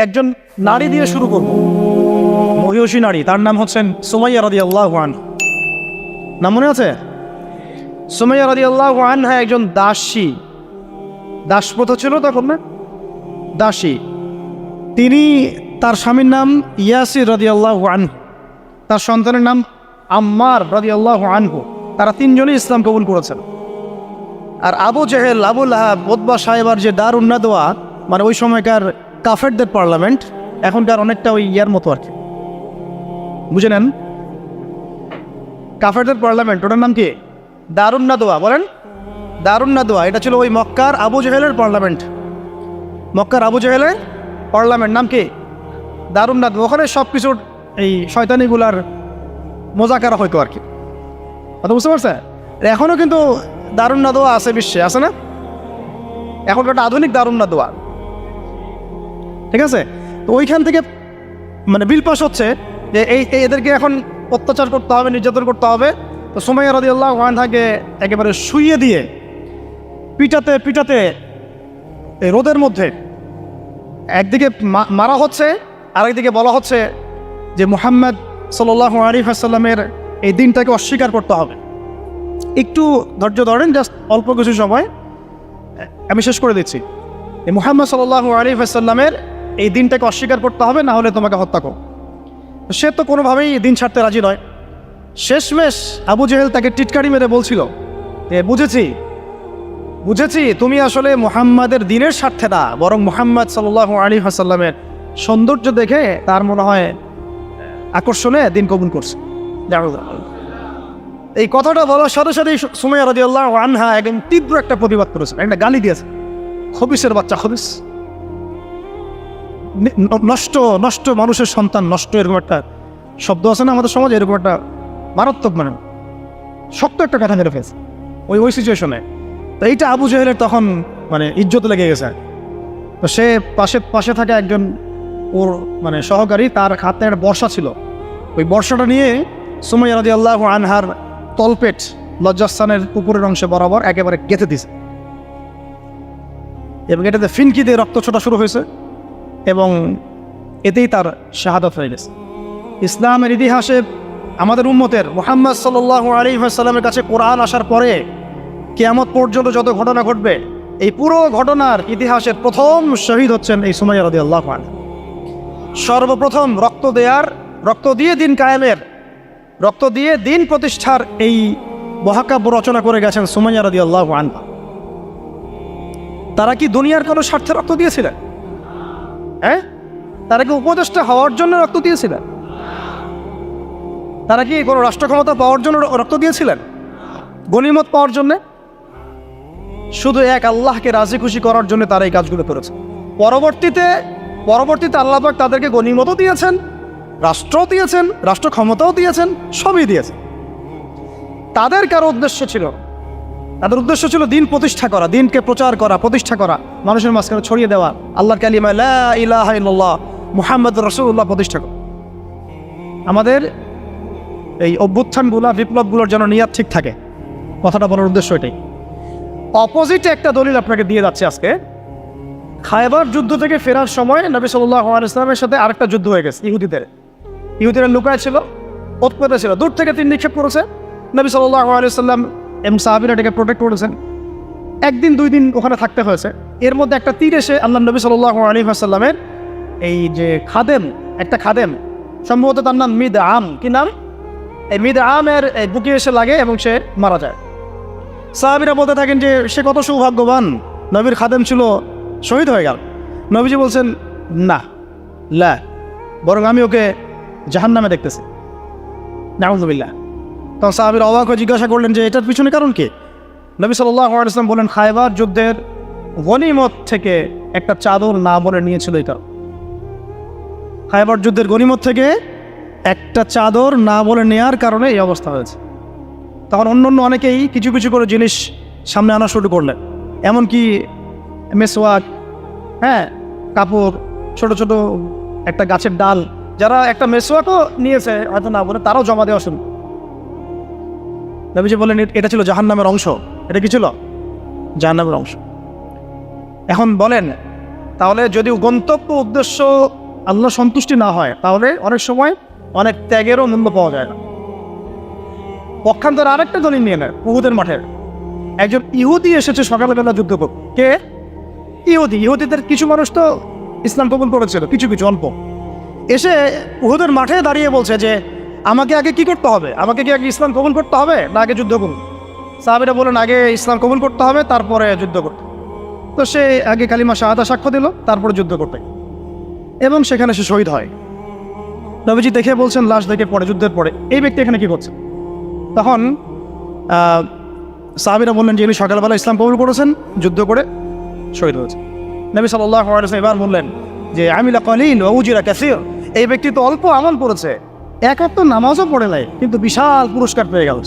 একজন নারী দিয়ে শুরু করব, মহিষী নারী, তার নাম হচ্ছেন সুমাইয়া রাদিয়াল্লাহু আনহা। নাম মনে আছে? সুমাইয়া রাদিয়াল্লাহু আনহা একজন দাসী, দাসপ্রথা ছিল তখন না, দাসী। তিনি, তার স্বামীর নাম ইয়াসির রাদিয়াল্লাহু আনহু, তার সন্তানের নাম আম্মার রাদিয়াল্লাহু আনহু। তারা তিনজনই ইসলাম কবুল করেছেন। আর আবু জেহেল, আবু লাহাব, উতবা সাহেবার যে দারুন নাদওয়া, মানে ওই সময়কার কাফেরদের পার্লামেন্ট, এখনকার অনেকটা ওই ইয়ার মতো আর কি, বুঝে নেন, কাফেরদের পার্লামেন্ট, ওটার নাম কি? দারুন নাদওয়া। বলেন দারুন নাদওয়া। এটা ছিল ওই মক্কার আবু জেহেলের পার্লামেন্ট, মক্কার আবু জেহেলের পার্লামেন্ট নাম কি? দারুন নাদওয়া। ওখানে সব কিছুর এই শয়তানিগুলার মোজাকারা হইতো আর কি, কথা বুঝতে পারছে? এখনও কিন্তু দারুন নাদওয়া আছে বিশ্বে, আছে না? এখন একটা আধুনিক দারুন নাদওয়া, ঠিক আছে? তো ওইখান থেকে মানে বিল পাস হচ্ছে যে এদেরকে এখন অত্যাচার করতে হবে, নির্যাতন করতে হবে। তো সুমাইয়া রাদিয়াল্লাহু আনহাকে একেবারে শুইয়ে দিয়ে পিটাতে পিটাতে এই রোদের মধ্যে একদিকে মারা হচ্ছে, আরেকদিকে বলা হচ্ছে যে মুহাম্মদ সাল্লাল্লাহু আলাইহি ওয়াসাল্লামের এই দিনটাকে অস্বীকার করতে হবে। একটু ধৈর্য ধরেন, জাস্ট অল্প কিছু সময়, আমি শেষ করে দিচ্ছি। এই মুহাম্মদ সাল্লাল্লাহু আলাইহি ওয়াসাল্লামের এই দিনটাকে অস্বীকার করতে হবে, না হলে তোমাকে হত্যা করো। সে তো কোনোভাবেই দিন ছাড়তে রাজি নয়। শেষমেশ আবু জেহেল তাকে টিটকারি মেরে বলছিল যে বুঝেছি তুমি আসলে মুহাম্মাদের দিনের স্বার্থে না, বরং মুহাম্মদ সাল্লাল্লাহু আলাইহি ওয়াসাল্লামের সৌন্দর্য দেখে তার মনে হয় আকর্ষণে দিন কবুল করছে। এই কথাটা বলার সাথে সাথেই সুমাইয়া রাদিয়াল্লাহু আনহা একদম তীব্র একটা প্রতিবাদ করেছেন, একটা গালি দিয়েছে, খবিসের বাচ্চা, খবিস, নষ্ট নষ্ট মানুষের সন্তান নষ্ট, এরকম একটা শব্দ আছে না আমাদের সমাজে, এরকম একটা মারাত্মক, মানে শক্ত একটা কথা মেরে ফেলছে ওই সিচুয়েশনে। তো এইটা আবু জেহেলের তখন মানে ইজ্জত লেগে গেছে। তো সে পাশে থাকা একজন ওর মানে সহকারী, তার হাতে একটা বর্ষা ছিল, ওই বর্ষাটা নিয়ে সুমাইয়া রাদিয়াল্লাহু আনহার তলপেট লজ্জাস্থানের উপরের অংশে বরাবর একেবারে গেঁথে দিছে, এবং এটাতে ফিনকি দিয়ে রক্ত ছোটা শুরু হয়েছে, এবং এতেই তার শাহাদাত হয়ে গেছে। ইসলামের ইতিহাসে আমাদের উম্মতের মুহাম্মদ সাল্লাল্লাহু আলাইহি ওয়াসাল্লামের কাছে কোরআন আসার পরে কিয়ামত পর্যন্ত যত ঘটনা ঘটবে, এই পুরো ঘটনার ইতিহাসের প্রথম শহীদ হচ্ছেন এই সুমাইয়া রাদিয়াল্লাহু আনহা। সর্বপ্রথম রক্ত দিয়ে দিন কায়েমের, রক্ত দিয়ে দিন প্রতিষ্ঠার এই মহাকাব্য রচনা করে গেছেন সুমাইয়া রাদিয়াল্লাহু আনহা। তারা কি দুনিয়ার কোনো স্বার্থে রক্ত দিয়েছিলেন? হ্যাঁ, তারা কি উপদেষ্টা হওয়ার জন্য রক্ত দিয়েছিলেন? তারা কি কোনো রাষ্ট্র ক্ষমতা পাওয়ার জন্য রক্ত দিয়েছিলেন? গনিমত পাওয়ার জন্যে? শুধু এক আল্লাহকে রাজি খুশি করার জন্য তারা এই কাজগুলো করেছে। পরবর্তীতে আল্লাহ পাক তাদেরকে গনিমতও দিয়েছেন, রাষ্ট্রও দিয়েছেন, রাষ্ট্র ক্ষমতাও দিয়েছেন, সবই দিয়েছেন। তাদের তাদের উদ্দেশ্য ছিল দিন প্রতিষ্ঠা করা, দিনকে প্রচার করা, প্রতিষ্ঠা করা, মানুষের মাঝখানে ছড়িয়ে দেওয়া আল্লাহর কালিমা লা ইলাহা ইল্লাল্লাহ মুহাম্মাদুর রাসূলুল্লাহ প্রতিষ্ঠা করা। আমাদের এই অভ্যুত্থানগুলা, বিপ্লবগুলোর যেন নিয়াত ঠিক থাকে, কথাটা বলার উদ্দেশ্য এটাই। অপোজিটে একটা দলিল আপনাকে দিয়ে যাচ্ছে আজকে। খায়বার যুদ্ধ থেকে ফেরার সময় নবী সাল্লাল্লাহু আলাইহি ওয়াসাল্লামের সাথে আরেকটা যুদ্ধ হয়ে গেছে। ইহুদিরা লুকায় ছিল, ওতপেতে ছিল, দূর থেকে তীর নিক্ষেপ করেছে। নবী সাল্লাল্লাহু আলাইহি ওয়াসাল্লাম এবং সাহাবীরা এটাকে প্রোটেক্ট করেছেন। একদিন দুই দিন ওখানে থাকতে হয়েছে। এর মধ্যে একটা তীর এসে আল্লাহ নবী সাল্লাল্লাহু আলাইহি ওয়াসাল্লামের এই যে একটা খাদেম, সম্ভবত তার নাম মিদআম, কি নাম, এই মিদআমের বুকে এসে লাগে এবং সে মারা যায়। সাহাবীরা বলতে থাকেন যে সে কত সৌভাগ্যবান, নবীর খাদেম ছিল, শহীদ হয়ে গেল। নবীজি বলছেন না, বরং আমি ওকে জাহান্নামে দেখতেছি, নাউযুবিল্লাহ। তখন সাহাবীরা অবাক হয়ে জিজ্ঞাসা করলেন যে এটার পিছনে কারণ কি? নবী সাল্লাল্লাহু আলাইহি ওয়াসাল্লাম বলেন, খায়বার যুদ্ধের গনিমত থেকে একটা চাদর না বলে নিয়েছিল। এটা খায়বার যুদ্ধের গনিমত থেকে একটা চাদর না বলে নেয়ার কারণে এই অবস্থা হয়েছে। তখন অন্য অনেকেই কিছু কিছু করে জিনিস সামনে আনা শুরু করলেন, এমনকি মেসওয়াক, হ্যাঁ, কাপড়, ছোট ছোট একটা গাছের ডাল, যারা একটা মেসওয়াকও নিয়েছে হয়তো না বলে, তারাও জমা দেওয়া শুরু। নবীজি বলেন এটা ছিল জাহান্নামের অংশ। এটা কি ছিল? জাহান্নামের অংশ। এখন বলেন তাহলে যদি গন্তব্য উদ্দেশ্য আল্লাহ সন্তুষ্টি না হয়, তাহলে অনেক সময় অনেক ত্যাগেরও মূল্য পাওয়া যায় না। পক্ষান্তরে আরেকটা দলিল নিয়ে নেয়, উহুদের মাঠের একজন ইহুদি এসেছে সকালবেলা যুদ্ধ করতে। কে? ইহুদিদের কিছু মানুষ তো ইসলাম কবুল করেছিল, কিছু অল্প। এসে উহুদের মাঠে দাঁড়িয়ে বলছে যে আমাকে আগে কি করতে হবে, আমাকে কি আগে ইসলাম কবুল করতে হবে না আগে যুদ্ধ করুন? সাহাবীরা বলেন আগে ইসলাম কবুল করতে হবে, তারপরে যুদ্ধ করতে। তো সে আগে কালিমা শাহাদা সাক্ষ্য দিল, তারপরে যুদ্ধ করতে, এবং সেখানে সে শহীদ হয়। নবীজি দেখে বলছেন, লাশ দেখে পরে, যুদ্ধের পরে, এই ব্যক্তি এখানে কি করছে? তখন সাহাবীরা বললেন যে ইনি সকালবেলা ইসলাম কবুল করেছেন, যুদ্ধ করে শহীদ হয়েছে। নবী সাল্লাল্লাহু আলাইহি ওয়াসাল্লাম এবার বললেন যে আমিলা কলিল ওয়া উজিরা কাসীর, এই ব্যক্তি তো অল্প আমল করেছে, এক ওয়াক্ত নামাজও পড়ে নাই, কিন্তু বিশাল পুরস্কার পেয়ে গেল।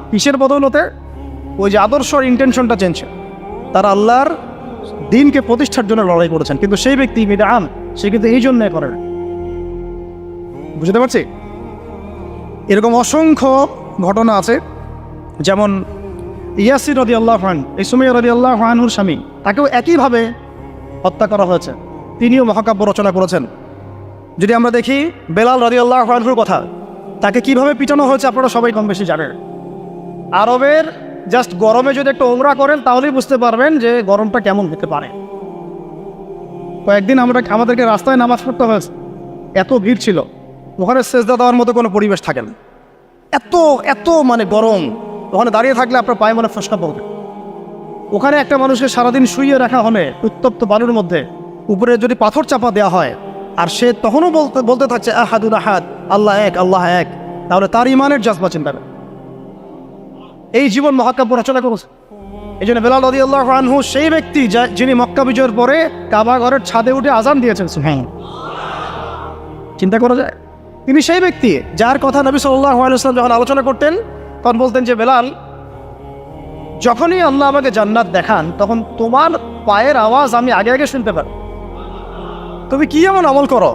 কিসের বদৌলতে? ওই যে আদর্শর ইন্টেনশনটা চেঞ্জ, তারা আল্লাহর দিনকে প্রতিষ্ঠার জন্য লড়াই করেছেন, কিন্তু সেই ব্যক্তি বিদআন, সে কিন্তু এই জন্য করেন। বুঝতে পারছি? এরকম অসংখ্য ঘটনা আছে। যেমন ইয়াসির রাদিয়াল্লাহু আনহু, এই সুমাইয়া রাদিয়াল্লাহু আনহুর স্বামী, তাকেও একইভাবে হত্যা করা হয়েছে। তিনিও মহাকাব্য রচনা করেছেন। যদি আমরা দেখি বেলাল রাদিয়াল্লাহু আনহুর কথা, তাকে কিভাবে পিটানো হয়েছে আপনারা সবাই কম বেশি জানেন। আরবের জাস্ট গরমে যদি একটু উমরা করেন তাহলেই বুঝতে পারবেন যে গরমটা কেমন হতে পারে। কয়েকদিন আমাদেরকে রাস্তায় নামাজ পড়তে হয়েছে, এত ভিড় ছিল, ওখানে সেজদা দেওয়ার মতো কোনো পরিবেশ থাকে না, এত মানে গরম। ওখানে দাঁড়িয়ে থাকলে আপনার পায়ে মনে ফসকা পড়বে। ওখানে একটা মানুষকে সারাদিন শুইয়ে রাখা হলে উত্তপ্ত বালুর মধ্যে, উপরে যদি পাথর চাপা দেওয়া হয়, আর সে তখনও বলতে থাকছে আহাদুল আহাদ, আল্লাহ এক, আল্লাহ এক, তাহলে তার ইমানের জজবা চিন্তা করে এই জীবন মহাকাব্য রচনা করেছে। এই জন্য বেলাল রাদিয়াল্লাহু আনহু সেই ব্যক্তি যিনি মক্কা বিজয়ের পরে কাবা ঘরের ছাদে উঠে আজান দিয়েছেন। সুবহানাল্লাহ, চিন্তা করা যায়। তিনি সেই ব্যক্তি যার কথা নবী সাল্লাল্লাহু আলাইহি ওয়াসাল্লাম যখন আলোচনা করতেন তখন বলতেন যে বেলাল, যখনই আল্লাহ আমাকে জান্নাত দেখান তখন তোমার পায়ের আওয়াজ আমি আগে আগে শুনতে পারি। তুমি কি এমন আমল করো?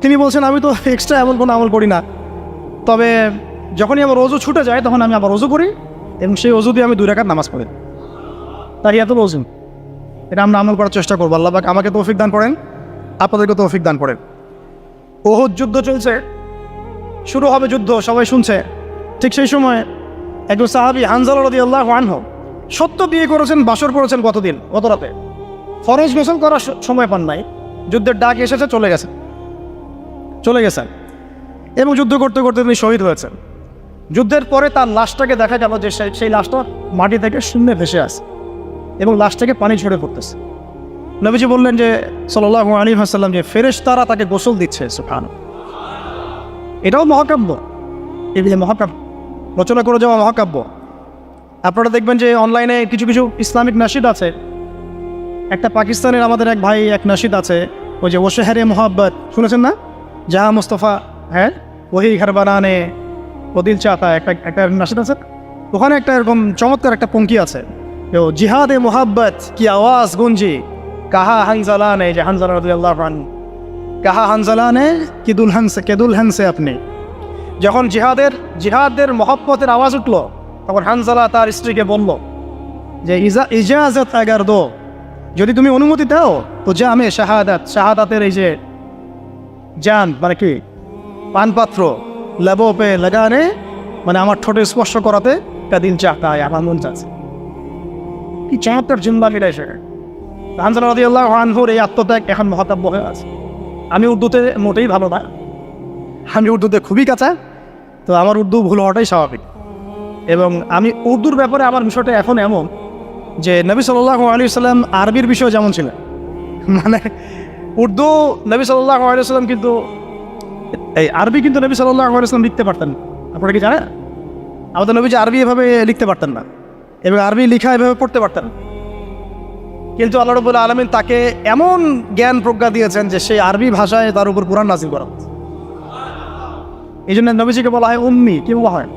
তিনি বলছেন, আমি তো এক্সট্রা এমন কোনো আমল করি না, তবে যখনই আমার ওযু ছুটে যায় তখন আমি আবার ওযু করি, এবং সেই ওযু দিয়ে আমি 2 রাকাত নামাজ পড়ি। তাহিয়াতুল ওযু, এটা আমরা আমল করার চেষ্টা করবো। আল্লাহ পাক আমাকে তৌফিক দান করেন, আপনাদেরকে তৌফিক দান করেন। উহুদ যুদ্ধ চলছে, শুরু হবে যুদ্ধ, সবাই শুনছে। ঠিক সেই সময় একজন সাহাবী হানজালা রাদিয়াল্লাহু আনহু সত্য বিয়ে করেছেন, বাসর করেছেন গত রাতে, ফরজ গোসল করার সময় পান নাই, যুদ্ধের ডাক এসেছে, চলে গেছেন, এবং যুদ্ধ করতে করতে তিনি শহীদ হয়েছেন। যুদ্ধের পরে তার লাশটাকে দেখা গেল যে সেই লাশটা মাটি থেকে শূন্যে ভেসে আসে, এবং লাশটাকে পানি ঝরে পড়তেছে। নবীজি বললেন যে সাল্লাল্লাহু আলাইহি ওয়াসাল্লাম যে ফেরেশতারা তাকে গোসল দিচ্ছে। সুবহানাল্লাহ, এটাও মহাকাব্য, এগুলি মহাকাব্য, রচনা করে যাওয়া মহাকাব্য। আপনারা দেখবেন যে অনলাইনে কিছু ইসলামিক নাশিদ আছে। একটা পাকিস্তানের আমাদের এক ভাই এক নাশিদ আছে, ওই যে ও শেহরে মোহাব্বত, শুনেছেন না? জাহা মুস্তফা, হ্যাঁ, ওহি ঘর বানানে ও দিল চাহতা, একটা নাশিদ আছে। ওখানে একটা এরকম চমৎকার একটা পঙ্ক্তি আছে, জিহাদে মোহাব্বত কি আওয়াজ গুঞ্জি, কাহা হানজালা নে, যে হানজালা রাদিয়াল্লাহু আনহু, কাহা হানজালা নে কি দুলহন সে আপনি। যখন জিহাদের মহব্বতের আওয়াজ উঠলো, তখন হানজালা তার স্ত্রীকে বলল যে ইজাজত আগার দো, যদি তুমি অনুমতি দাও তো যা আমি শাহাদাতের এই যে জান মানে কি পানপাত্র লেবো পে লাগানে, মানে আমার ঠোঁটে স্পর্শ করাতে একটা দিন চাহতা, আমার মন চাচ্ছে। কি চমৎকার জিন্দাগিটা এসে। হানজালা রাদিয়াল্লাহু আনহুর এই আত্মত্যাগ এখন মহাকাব্য হয়ে আছে। আমি উর্দুতে মোটেই ভালো না, আমি উর্দুতে খুবই কাঁচা, তো আমার উর্দু ভুল হওয়াটাই স্বাভাবিক। এবং আমি উর্দুর ব্যাপারে আমার বিষয়টা এখন এমন যে নবী সাল্লাল্লাহু আলাইহি ওয়াসাল্লাম আরবির বিষয় যেমন ছিলেন, মানে উর্দু নবী সাল্লাল্লাহু আলাইহি ওয়াসাল্লাম কিন্তু এই আরবি কিন্তু নবী সাল্লাল্লাহু আলাইহি ওয়াসাল্লাম লিখতে পারতেন। আপনারা কি জানেন? আমাদের নবী যে আরবি এভাবে লিখতে পারতেন না, এবং আরবি লেখা এভাবে পড়তে পারতেন না। কিন্তু আল্লাহ রাব্বুল আলামিন তাকে এমন জ্ঞান প্রজ্ঞা দিয়েছেন যে সেই আরবি ভাষায় তার উপর কুরআন নাযিল করা হয়েছে। এই জন্য নবীজিকে বলা হয় উম্মি, কি বলা হয়,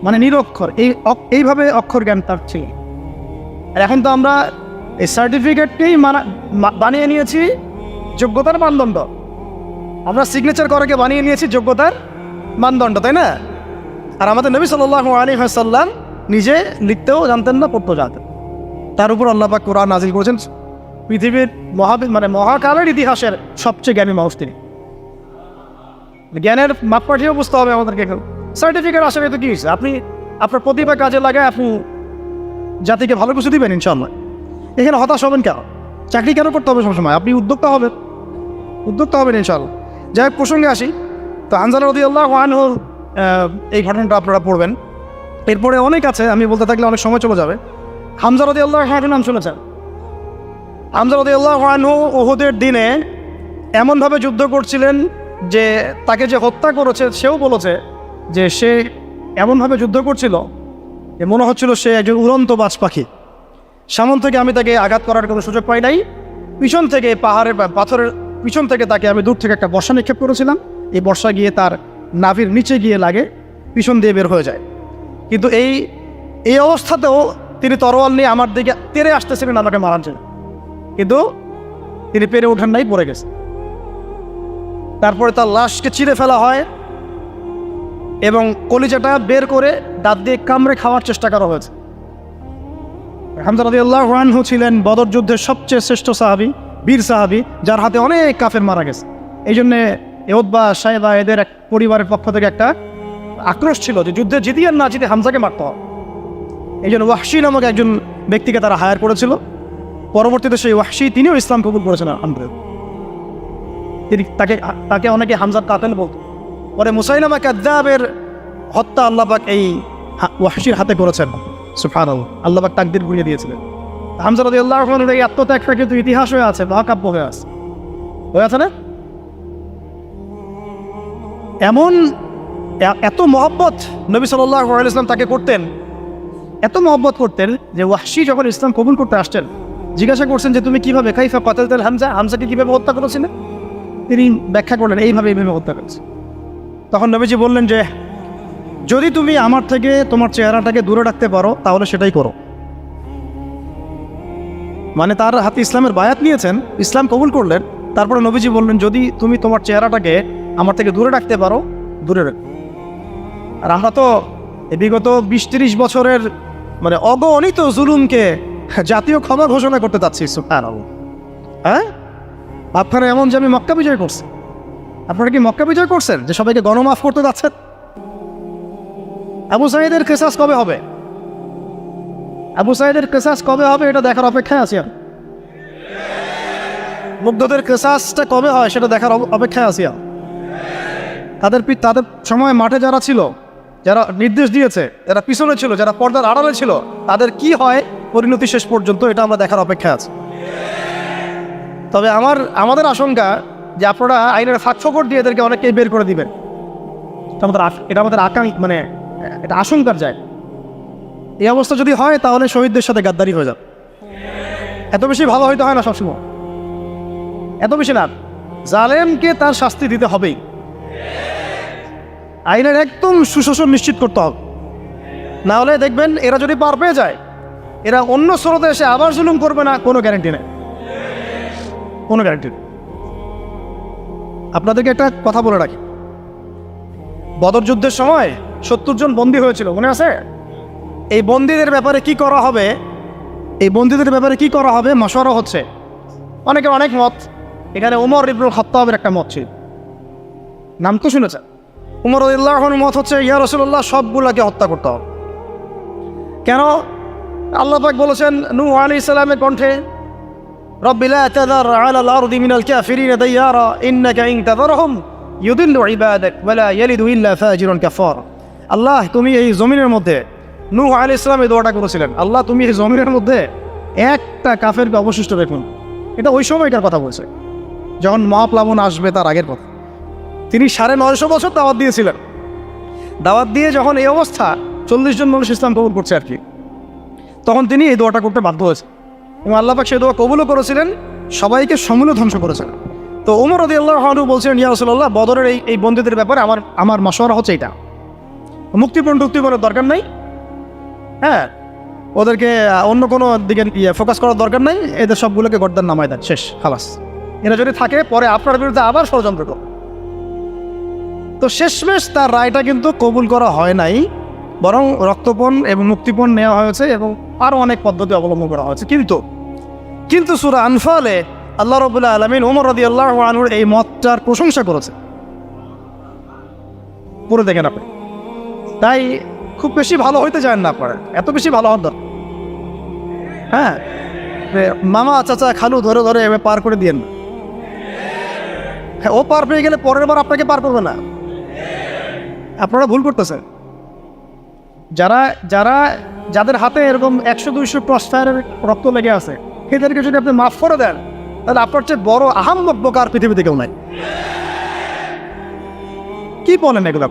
মানে নিরক্ষর। এইভাবে অক্ষর জ্ঞান তার ছিল। আর এখন তো আমরা এই সার্টিফিকেটকেই বানিয়ে নিয়েছি যোগ্যতার মানদণ্ড। আমরা সিগনেচার করাকে বানিয়ে নিয়েছি যোগ্যতার মানদণ্ড, তাই না? আর আমাদের নবী সাল্লাল্লাহু আলাইহি ওয়াসাল্লাম নিজে লিখতেও জানতেন না, পড়তেও জানতেন। তার উপর আল্লাহ পাক কোরআন নাযিল করেছেন পৃথিবীর মহাকালের ইতিহাসের সবচেয়ে জ্ঞানী মানুষ তিনি। জ্ঞানের মাপকাঠিও বুঝতে হবে আমাদেরকে। সার্টিফিকেট আসলে তো কী হয়েছে, আপনি আপনার প্রতিভা কাজে লাগায় আপনি জাতিকে ভালো কিছু দিবেন ইনশাআল্লাহ। এখানে হতাশ হবেন কেন? চাকরি কেন করতে হবে সবসময়? আপনি উদ্যোক্তা হবেন ইনশাআল্লাহ। যাই হোক, প্রসঙ্গে আসি। তো হামজা রাদিয়াল্লাহু আনহু এই ঘটনাটা আপনারা পড়বেন। এরপরে অনেক আছে, আমি বলতে থাকলে অনেক সময় চলে যাবে। হামজা রাদিয়াল্লাহু আনহুর নাম শুনেছেন? হামজা রাদিয়াল্লাহু আনহু উহুদের দিনে এমনভাবে যুদ্ধ করছিলেন যে তাকে যে হত্যা করেছে সেও বলেছে যে সে এমনভাবে যুদ্ধ করছিল যে মনে হচ্ছিল সে একজন উড়ন্ত বাজ পাখি। সামন থেকে আমি তাকে আঘাত করার কোনো সুযোগ পাই নাই, পিছন থেকে পাথরের পিছন থেকে তাকে আমি দূর থেকে একটা বর্ষা নিক্ষেপ করেছিলাম। এই বর্ষা গিয়ে তার নাভির নিচে গিয়ে লাগে, পিছন দিয়ে বের হয়ে যায়। কিন্তু এই অবস্থাতেও তিনি তরোয়াল নিয়ে আমার দিকে তেড়ে আসতেছিলেন আমাকে মারার জন্য, কিন্তু তিনি পেরে ওঠেন নাই, পড়ে গেছে। তারপরে তার লাশকে চিরে ফেলা হয় এবং কলিজাটা বের করে দাঁত দিয়ে কামড়ে খাওয়ার চেষ্টা করা হয়েছে। হামজা রাদিয়াল্লাহু আনহু ছিলেন বদর যুদ্ধের সবচেয়ে শ্রেষ্ঠ সাহাবী, বীর সাহাবী, যার হাতে অনেক কাফের মারা গেছে। এই জন্যে উতবা, সাইবা এদের এক পরিবারের পক্ষ থেকে একটা আক্রোশ ছিল যে যুদ্ধে জিতে আর না জিতে হামজাকে মারতে হবে। এই জন্য ওয়াহশী নামক একজন ব্যক্তিকে তারা হায়ার করেছিল। পরবর্তীতে সেই ওয়াহশী তিনিও ইসলাম কবুল করেছেন আলহামদুলিল্লাহ। তাকে অনেকে হামজার কাতেল বলত। পরে মুসাইলামা কাযযাবের হত্যা আল্লাহ পাক এই ওয়াহশীর হাতে করেছেন। সুবহানাল্লাহ, আল্লাহ পাক তাকদীর ঘুরিয়ে দিয়েছিলেন। হামজা রাদিয়াল্লাহু আনহুর এই আত্মত্যাগটা কিন্তু ইতিহাস হয়ে আছে, মহাকাব্য হয়ে আছে না? এমন এত মহব্বত নবী সাল্লাল্লাহু আলাইহি ওয়াসাল্লাম তাকে করতেন, এত মহব্বত করতেন যে ওয়াহশী যখন ইসলাম কবুল করতে আসছেন জিজ্ঞাসা করছেন যে তুমি কিভাবে কাইফা কাতালতাল হামজাকে কিভাবে হত্যা করেছিলেন? তিনি ব্যাখ্যা করলেন এইভাবে হত্যা করেছে। তখন নবীজি বললেন যে যদি তুমি আমার থেকে তোমার চেহারাটাকে দূরে রাখতে পারো তাহলে সেটাই করো। মানে তার হাতে ইসলামের বায়াত নিয়েছেন, ইসলাম কবুল করলেন, তারপরে নবীজি বললেন যদি তুমি তোমার চেহারাটাকে আমার থেকে দূরে রাখতে পারো দূরে রাখো। আর আমরা তো বিগত 20-30 বছরের অগণিত জুলুমকে জাতীয় ক্ষমা ঘোষণা করতে চাচ্ছি। সুবহানাল্লাহ। হ্যাঁ, আপনারা এমন যে আমি মক্কা বিজয় করছি, আপনারা কি মক্কা বিজয় করছেন যে সবাইকে গণমাফ করতে যাচ্ছেন? আবু সাঈদের কিসাস কবে হবে? আবু সাঈদের কিসাস কবে হবে এটা দেখার অপেক্ষায় আছি আমি। মুগ্ধদের কিসাসটা কবে হয় সেটা দেখার অপেক্ষায় আছি আমি। তাদের সময় মাঠে যারা ছিল, যারা নির্দেশ দিয়েছে, যারা পিছনে ছিল, যারা পর্দার আড়ালে ছিল, তাদের কি হয় পরিণতি শেষ পর্যন্ত এটা আমরা দেখার অপেক্ষায় আছি। তবে আমাদের আশঙ্কা যে আপনারা আইনের ফাঁকফোকর দিয়ে এদেরকে অনেককেই বের করে দিবেন। এটা আমাদের এটা আশঙ্কার যায়। এই অবস্থা যদি হয় তাহলে শহীদদের সাথে গাদ্দারি হয়ে যাবে। এত বেশি ভালো হইতে হয় না সবসময়, এত বেশি না। জালেমকে তার শাস্তি দিতে হবেই, আইনের একদম সুশাসন নিশ্চিত করতে হবে। না হলে দেখবেন এরা যদি পার পেয়ে যায়, এরা অন্য স্রোতে এসে আবার জুলুম করবে না, কোনো গ্যারান্টি নেই, কোনো গ্যারান্টি নেই। আপনাদেরকে একটা কথা বলে রাখি, বদর যুদ্ধের সময় 70 জন বন্দী হয়েছিল, মনে আছে? এই বন্দীদের ব্যাপারে কি করা হবে, মাশওয়ারা হচ্ছে। অনেকের অনেক মত। এখানে উমর ইবনুল খাত্তাবের একটা মত ছিল, নাম তো শুনেছেন। উমর রাদিয়াল্লাহু আনহুর মত হচ্ছে ইয়া রাসূলুল্লাহ সবগুলাকে হত্যা করতে হবে। কেন? আল্লাহ পাক বলেছেন নূহ আলাইহিস সালামের কণ্ঠে, রব্বি লা তাযার আলাল আরদি মিনাল কাফিরিনা দাইয়ারা ইন্নাকা ইন তাযারহুম ইউদিল্লু ইবাদাক ওয়া লা ইয়ালিদু ইল্লা ফাজিরুন কাফার। আল্লাহ তুমি এই জমিনের মধ্যে, নূহ আলাইহিস সালাম এই দোয়াটা করেছিলেন, আল্লাহ তুমি এই জমিনের মধ্যে একটা কাফেরকে অবশিষ্ট রাখুন। এটা ওই সময়কার কথা বলছে, যখন মহাপ্লাবন আসবে তার আগের কথা। তিনি 950 বছর দাওয়াত দিয়েছিলেন। দাওয়াত দিয়ে যখন এই অবস্থা 40 জন মানুষ ইসলাম কবুল করছে আর কি, তখন তিনি এই দোয়াটা করতে বাধ্য হয়েছে এবং আল্লাহ পাক সেই দোয়া কবুলও করেছিলেন, সবাইকে সমূলে ধ্বংস করেছেন। তো উমর রাদিয়াল্লাহু আনহু বলছিলেন ইয়া রাসূলুল্লাহ বদরের এই বন্দীদের ব্যাপারে আমার মাশওয়ারা হচ্ছে এটা, মুক্তিপণের দরকার নাই। হ্যাঁ, ওদেরকে অন্য কোনো দিকে ফোকাস করার দরকার নাই, এদের সবগুলোকে গর্দান নামায় দেন, শেষ, খালাস। এরা যদি থাকে পরে আপনার বিরুদ্ধে আবার ষড়যন্ত্র করো। তো শেষমেশ তার রায়টা কিন্তু কবুল করা হয় নাই, বরং রক্তপণ এবং মুক্তিপণ নেওয়া হয়েছে এবং আরও অনেক পদ্ধতি অবলম্বন করা হয়েছে। কিন্তু কিন্তু সূরা আনফালে আল্লাহ রাব্বুল আলামিন ওমর রাদিয়াল্লাহু আনহুর এই মতটার প্রশংসা করেছে। পড়ে দেখেন আপনি। তাই খুব বেশি ভালো হইতে চান না আপনারা, এত বেশি ভালো হন দরকার। হ্যাঁ, মামা চাচা খালু ধরে ধরে এভাবে পার করে দিয়েন না। হ্যাঁ, ও পার পেয়ে গেলে পরের বার আপনাকে পার করবে না। আপনারা ভুল করতেছেন। যাদের হাতে এরকম 100-200 ক্রসফায়ারের রক্ত লেগে আছে, এদেরকে যদি আপনি মাফ করে দেন, তাহলে আপনার চেয়ে বড় আহাম্মক বোকা আর পৃথিবীতে কেউ নাই। কি বলেন এগুলো?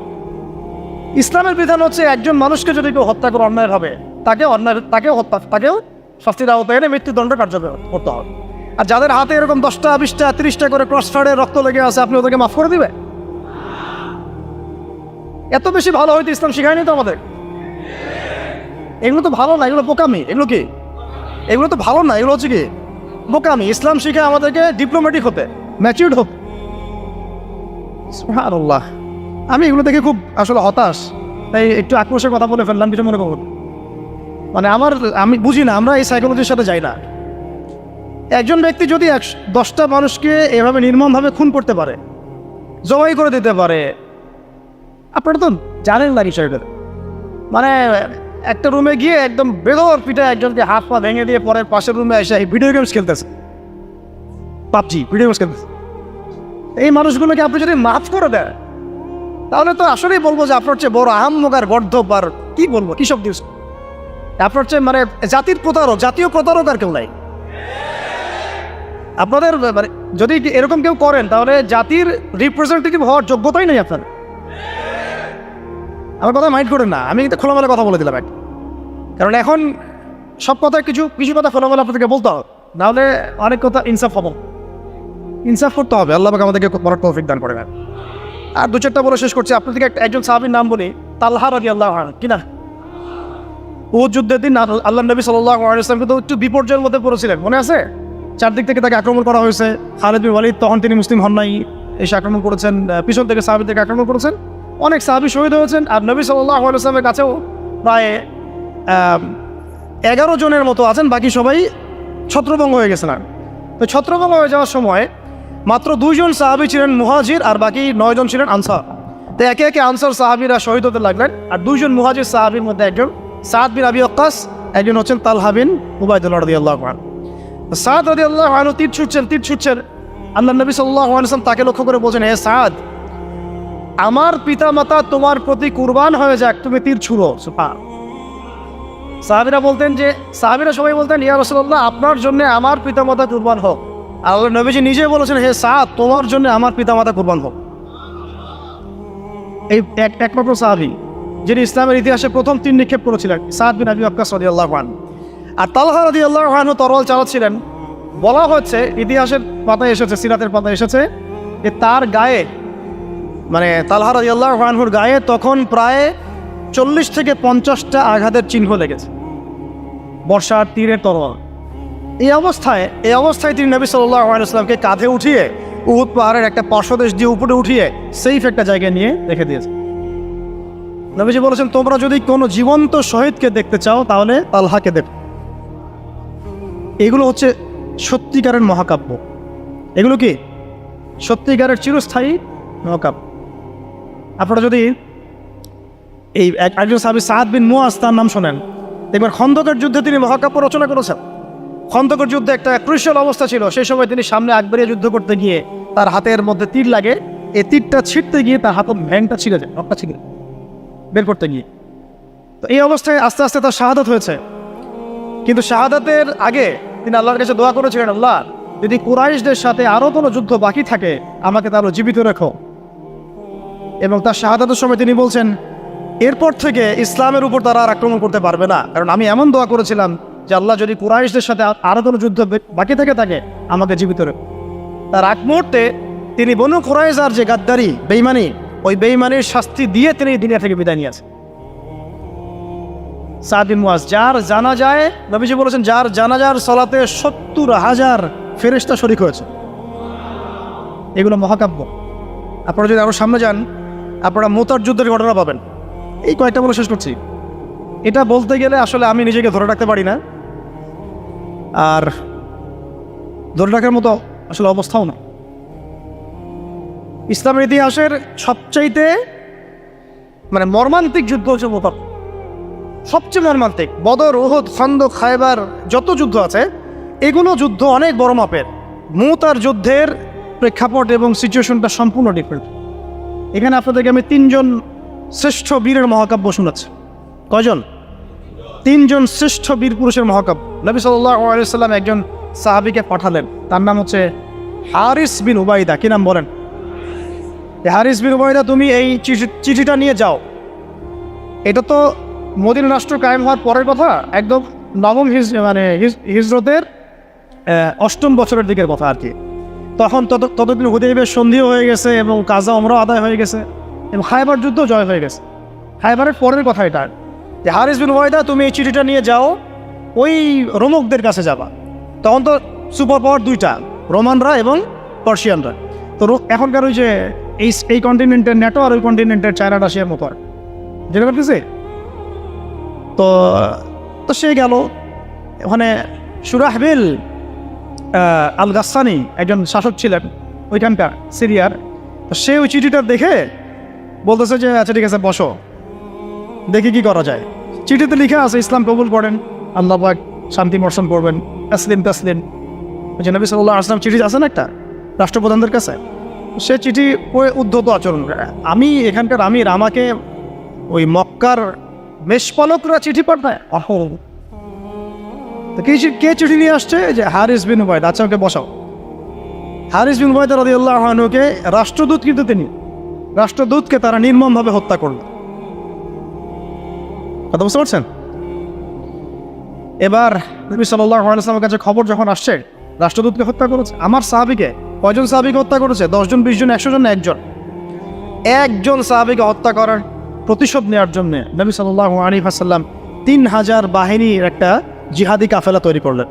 ইসলামের বিধান হচ্ছে একজন মানুষকে যদি কেউ হত্যা করে অন্যায় হবে, তাকেও শাস্তির আওতায় এনে মৃত্যুদণ্ড কার্যকর করতে হবে। আর যাদের হাতে এরকম 10টা 20টা 30টা করে ক্রসফায়ারের রক্ত লেগে আছে, আপনি ওদেরকে মাফ করে দিবে? এত বেশি ভালো হয়তো ইসলাম শিখায়নি তো আমাদের। এগুলো তো ভালো না, এগুলো বোকামি। এগুলো তো ভালো না, এগুলো হচ্ছে কি বোকামি। ইসলাম শিখায় আমাদেরকে ডিপ্লোম্যাটিক হতে, ম্যাচিউরড হতে। সুবহানাল্লাহ। আমি এগুলো দেখে খুব আসলে হতাশ, তাই একটু আক্রোশের কথা বলে ফেললাম, কিছু মনে করুন। মানে আমি বুঝি না, আমরা এই সাইকোলজির সাথে যাই না। একজন ব্যক্তি যদি 10টা মানুষকে এভাবে নির্মমভাবে খুন করতে পারে, জবাই করে দিতে পারে, আপনারা তো জানেন না বিষয়টা। মানে একটা রুমে গিয়ে একদম বেদর পিঠে একজনকে হাত পা ভেঙে দিয়ে পরে পাশের রুমে এসে ভিডিও গেমস খেলতেছে, পাবজি ভিডিও গেমস খেলতেছে। এই মানুষগুলোকে আপনি যদি মাফ করে দেন, তাহলে তো আসলেই বলবো যে আপনার চেয়ে বড় আহাম্মক আর গর্ধব আর কি বলবো, কি সব দিয়েছে আপনার চেয়ে, মানে জাতীয় প্রতারক আর কেউ নাই। আপনাদের মানে যদি এরকম কেউ করেন, তাহলে জাতির রিপ্রেজেন্টেটিভ হওয়ার যোগ্যতাই নেই আপনার। আমার কথা মাইন্ড করেন না, আমি কিন্তু খোলামেলা কথা বলে দিলাম একটা। কারণ এখন সব কথা কিছু কথা খোলামেলা আপনাদেরকে বলতে হবে, নাহলে অনেক কথা ইনসাফ করতে হবে। আল্লাহ পাক আমাদেরকে বড় তৌফিক দান করে। আর 2-4টা বলে শেষ করছি। আপনাদেরকে একজন সাহাবীর নাম বলি, তালহা রাদিয়াল্লাহু আনহু। কিনা উহুদ যুদ্ধের দিন আল্লাহ নবী সাল্লাল্লাহু আলাইহি ওয়াসাল্লাম কিন্তু একটু বিপর্যয়ের মধ্যে পড়েছিলেন, মনে আছে? চারদিক থেকে তাকে আক্রমণ করা হয়েছে। খালিদ বিন ওয়ালিদ তখন তিনি মুসলিম হন নাই, এসে আক্রমণ করেছেন, পিছন থেকে সাহাবীদেরকে আক্রমণ করেছেন। অনেক সাহাবী শহীদ হয়েছেন। আর নবী সাল্লাল্লাহু আলাইহি ওয়াসাল্লামের কাছেও প্রায় 11 জনের মতো আছেন, বাকি সবাই ছত্রভঙ্গ হয়ে গেছেন। তো ছত্রভঙ্গ হয়ে যাওয়ার সময় মাত্র 2 জন সাহাবী ছিলেন মুহাজির, আর বাকি 9 জন ছিলেন আনসার। তো একে একে আনসার সাহাবীরা শহীদ হতে লাগলেন। আর 2 জন মুহাজির সাহাবীর মধ্যে একজন সাদ বিন আবি ওয়াক্কাস, একজন হচ্ছেন তালহা বিন উবাইদুল্লাহ রাদিয়াল্লাহু আনহু। সাদ রাদিয়াল্লাহু আনহু তীর ছুটছেন। আল্লাহ নবী সাল্লাল্লাহু আলাইহি ওয়াসাল্লাম তাকে লক্ষ্য করে বলছেন, হে সাদ, আমার পিতামাতা তোমার প্রতি কুরবান হয়ে যাক, তুমি তীর ছুঁড়ো। সাহাবীরা সবাই বলতেন, ইয়া রাসূলুল্লাহ, আপনার জন্য আমার পিতামাতা কুরবান হোক। আল্লাহ নবীজি নিজে বলেছেন, হে সাদ, তোমার জন্য আমার পিতামাতা কুরবান হোক। এই একমাত্র সাহাবী যিনি ইসলামের ইতিহাসে প্রথম তীর নিক্ষেপ করেছিলেন, সাদ বিন আবি ওয়াক্কাস রাদিয়াল্লাহু আনহু। আর তালহা রাদিয়াল্লাহু আনহু তরোয়াল চালাচ্ছিলেন। বলা হচ্ছে, ইতিহাসের পাতায় এসেছে, সিরাতের পাতায় এসেছে যে তার গায়ে, মানে তালহা রাদিয়াল্লাহু আনহুর গায়ে তখন প্রায় 40 থেকে 50টা আঘাতের চিহ্ন লেগেছে, বর্ষার তীরের তরোয়াল। এই অবস্থায় তিনি নবী সাল্লাল্লাহু আলাইহি ওয়াসাল্লামকে কাঁধে উঠিয়ে উহুদ পাহাড়ের একটা পার্শ্বদেশ দিয়ে উপরে উঠিয়ে সেফ একটা জায়গায় নিয়ে রেখে দিয়েছে। নবীজি বলেছেন, তোমরা যদি কোনো জীবন্ত শহীদকে দেখতে চাও, তাহলে তালহাকে দেখো। এগুলো হচ্ছে সত্যিকারের মহাকাব্য। এগুলো কি সত্যিকারের চিরস্থায়ী মহাকাব্য। আপনারা যদি এই একজন সাহাবী সাদ বিন মুআজ, তার নাম শোনেন, দেখবেন খন্দকের যুদ্ধে তিনি মহাকাব্য রচনা করেছেন। খন্দকের যুদ্ধে একটা ক্রুশিয়াল অবস্থা ছিল, সেই সময় তিনি সামনে আগ বাড়িয়ে যুদ্ধ করতে গিয়ে তার হাতের মধ্যে তীর লাগে। এই তীরটা ছিঁড়তে গিয়ে তার হাতের ভ্যাংটা ছিঁড়ে যায়, রক্তটা ছিঁড়ে বের করতে গিয়ে। তো এই অবস্থায় আস্তে আস্তে তার শাহাদাত হয়েছে। কিন্তু শাহাদাতের আগে তিনি আল্লাহর কাছে দোয়া করেছিলেন, আল্লাহ, যদি কুরাইশদের সাথে আরও কোনো যুদ্ধ বাকি থাকে, আমাকে তাহলে জীবিত রেখো। এবং তার শাহাদাতের সময় তিনি বলছেন, এরপর থেকে ইসলামের উপর তারা আর আক্রমণ করতে পারবে না, কারণ আমি এমন দোয়া করেছিলাম যে আল্লাহ, যদি কুরাইশদের সাথে আরও কোনো যুদ্ধ বাকি থাকে আমাকে জীবিত রেখো। তার আগ মুহূর্তে তিনি বনু কুরাইজার যে গাদ্দারি, বেঈমানি, ওই বেঈমানির শাস্তি দিয়ে তিনি দুনিয়া থেকে বিদায় নিয়েছেন। সাদ বিন মুআজ, যার জানাজায় নবীজি বলেছেন, যার জানাজার সালাতে 70,000 ফেরেশতা শরীক হয়েছে। এগুলো মহাকাব্য। আপনারা যদি আরও সামনে যান, আপনারা মুতার যুদ্ধের ঘটনা পাবেন। এই কয়েকটা বলে শেষ করছি। এটা বলতে গেলে আসলে আমি নিজেকে ধরে রাখতে পারি না। আর ধরে রাখার মতো আসলে অবস্থাও না। ইসলামের ইতিহাসের সবচাইতে মর্মান্তিক যুদ্ধ হচ্ছে মোতাব, সবচেয়ে মর্মান্তিক। বদর, উহুদ, খন্দক, খায়বার যত যুদ্ধ আছে এগুলো যুদ্ধ অনেক বড় মাপের। মুতার যুদ্ধের প্রেক্ষাপট এবং সিচুয়েশনটা সম্পূর্ণ ডিফারেন্ট। এখানে আপনাদেরকে আমি 3 জন শ্রেষ্ঠ বীরের মহাকাব্য শোনাচ্ছি। কয়জন? 3 জন শ্রেষ্ঠ বীর পুরুষের মহাকাব্য। নবী সাল্লাল্লাহু আলাইহি ওয়াসাল্লাম একজন সাহাবীকে পাঠালেন, তার নাম হচ্ছে হারিস বিন উবাইদা। কি নাম বলেন? হারিস বিন উবাইদা, তুমি এই চিঠিটা নিয়ে যাও। এটা তো মদিনা রাষ্ট্র কায়েম হওয়ার পরের কথা, একদম নবম হিজরতের 8ম বছরের দিকের কথা আর কি। তখন ততদিন হুদাইবিয়ার সন্ধিও হয়ে গেছে এবং কাজা ওমরাও আদায় হয়ে গেছে এবং খায়বার যুদ্ধ জয় হয়ে গেছে। খায়বারের পরের কথা এটা, যে হারিস বিন উবাইদা তুমি এই চিঠিটা নিয়ে যাও, ওই রোমকদের কাছে যাবা। তখন তো সুপার পাওয়ার 2টা, রোমানরা এবং পার্সিয়ানরা। তো এখনকার ওই যে এই কন্টিনেন্টের ন্যাটো আর ওই কন্টিনেন্টের চায়না রাশিয়ার মতো আর যেটা করতেছে। তো সে গেল ওখানে। সুরাহবিল আল গাসানি একজন শাসক ছিলেন ওইখানকার সিরিয়ার। তো সে ওই চিঠিটা দেখে বলতেছে যে আচ্ছা ঠিক আছে, বসো, দেখি কি করা যায়। চিঠিতে লিখে আছে ইসলাম কবুল করেন, আল্লাহ পাক শান্তি বর্ষণ করবেন, তাসলিম তাসলিম। যে নবী সাল্লাল্লাহু আলাইহি ওয়াসাল্লাম চিঠি আছে না একটা রাষ্ট্রপ্রধানদের কাছে, সে চিঠি পড়ে উদ্ধত আচরণ করে। আমি এখানকার আমির, আমাকে ওই মক্কার মেষপালকরা চিঠি পাঠায়। তো কে চিঠি নিয়ে আসছে? যে হারিস বিন উবাইদা। আচ্ছা, ওকে বসাও। হারিস বিন উবাইদা রাদিয়াল্লাহু আনহুকে রাষ্ট্রদূত, কিন্তু তিনি রাষ্ট্রদূতকে তারা নির্মমভাবে হত্যা করল। কথা বুঝতে পারছেন? এবার নবী সাল্লাল্লাহু আলাইহি ওয়াসাল্লামের কাছে খবর যখন আসছে রাষ্ট্রদূতকে হত্যা করেছে, আমার সাহাবীকে, কয়জন সাহাবীকে হত্যা করেছে? 10 জন, 20 জন, 100 জন না একজন সাহাবীকে হত্যা করার প্রতিশোধ নেওয়ার জন্য নবী সাল্লাল্লাহু আলাইহি ওয়াসাল্লাম 3000 বাহিনীর একটা জিহাদি কাফেলা তৈরি করলেন।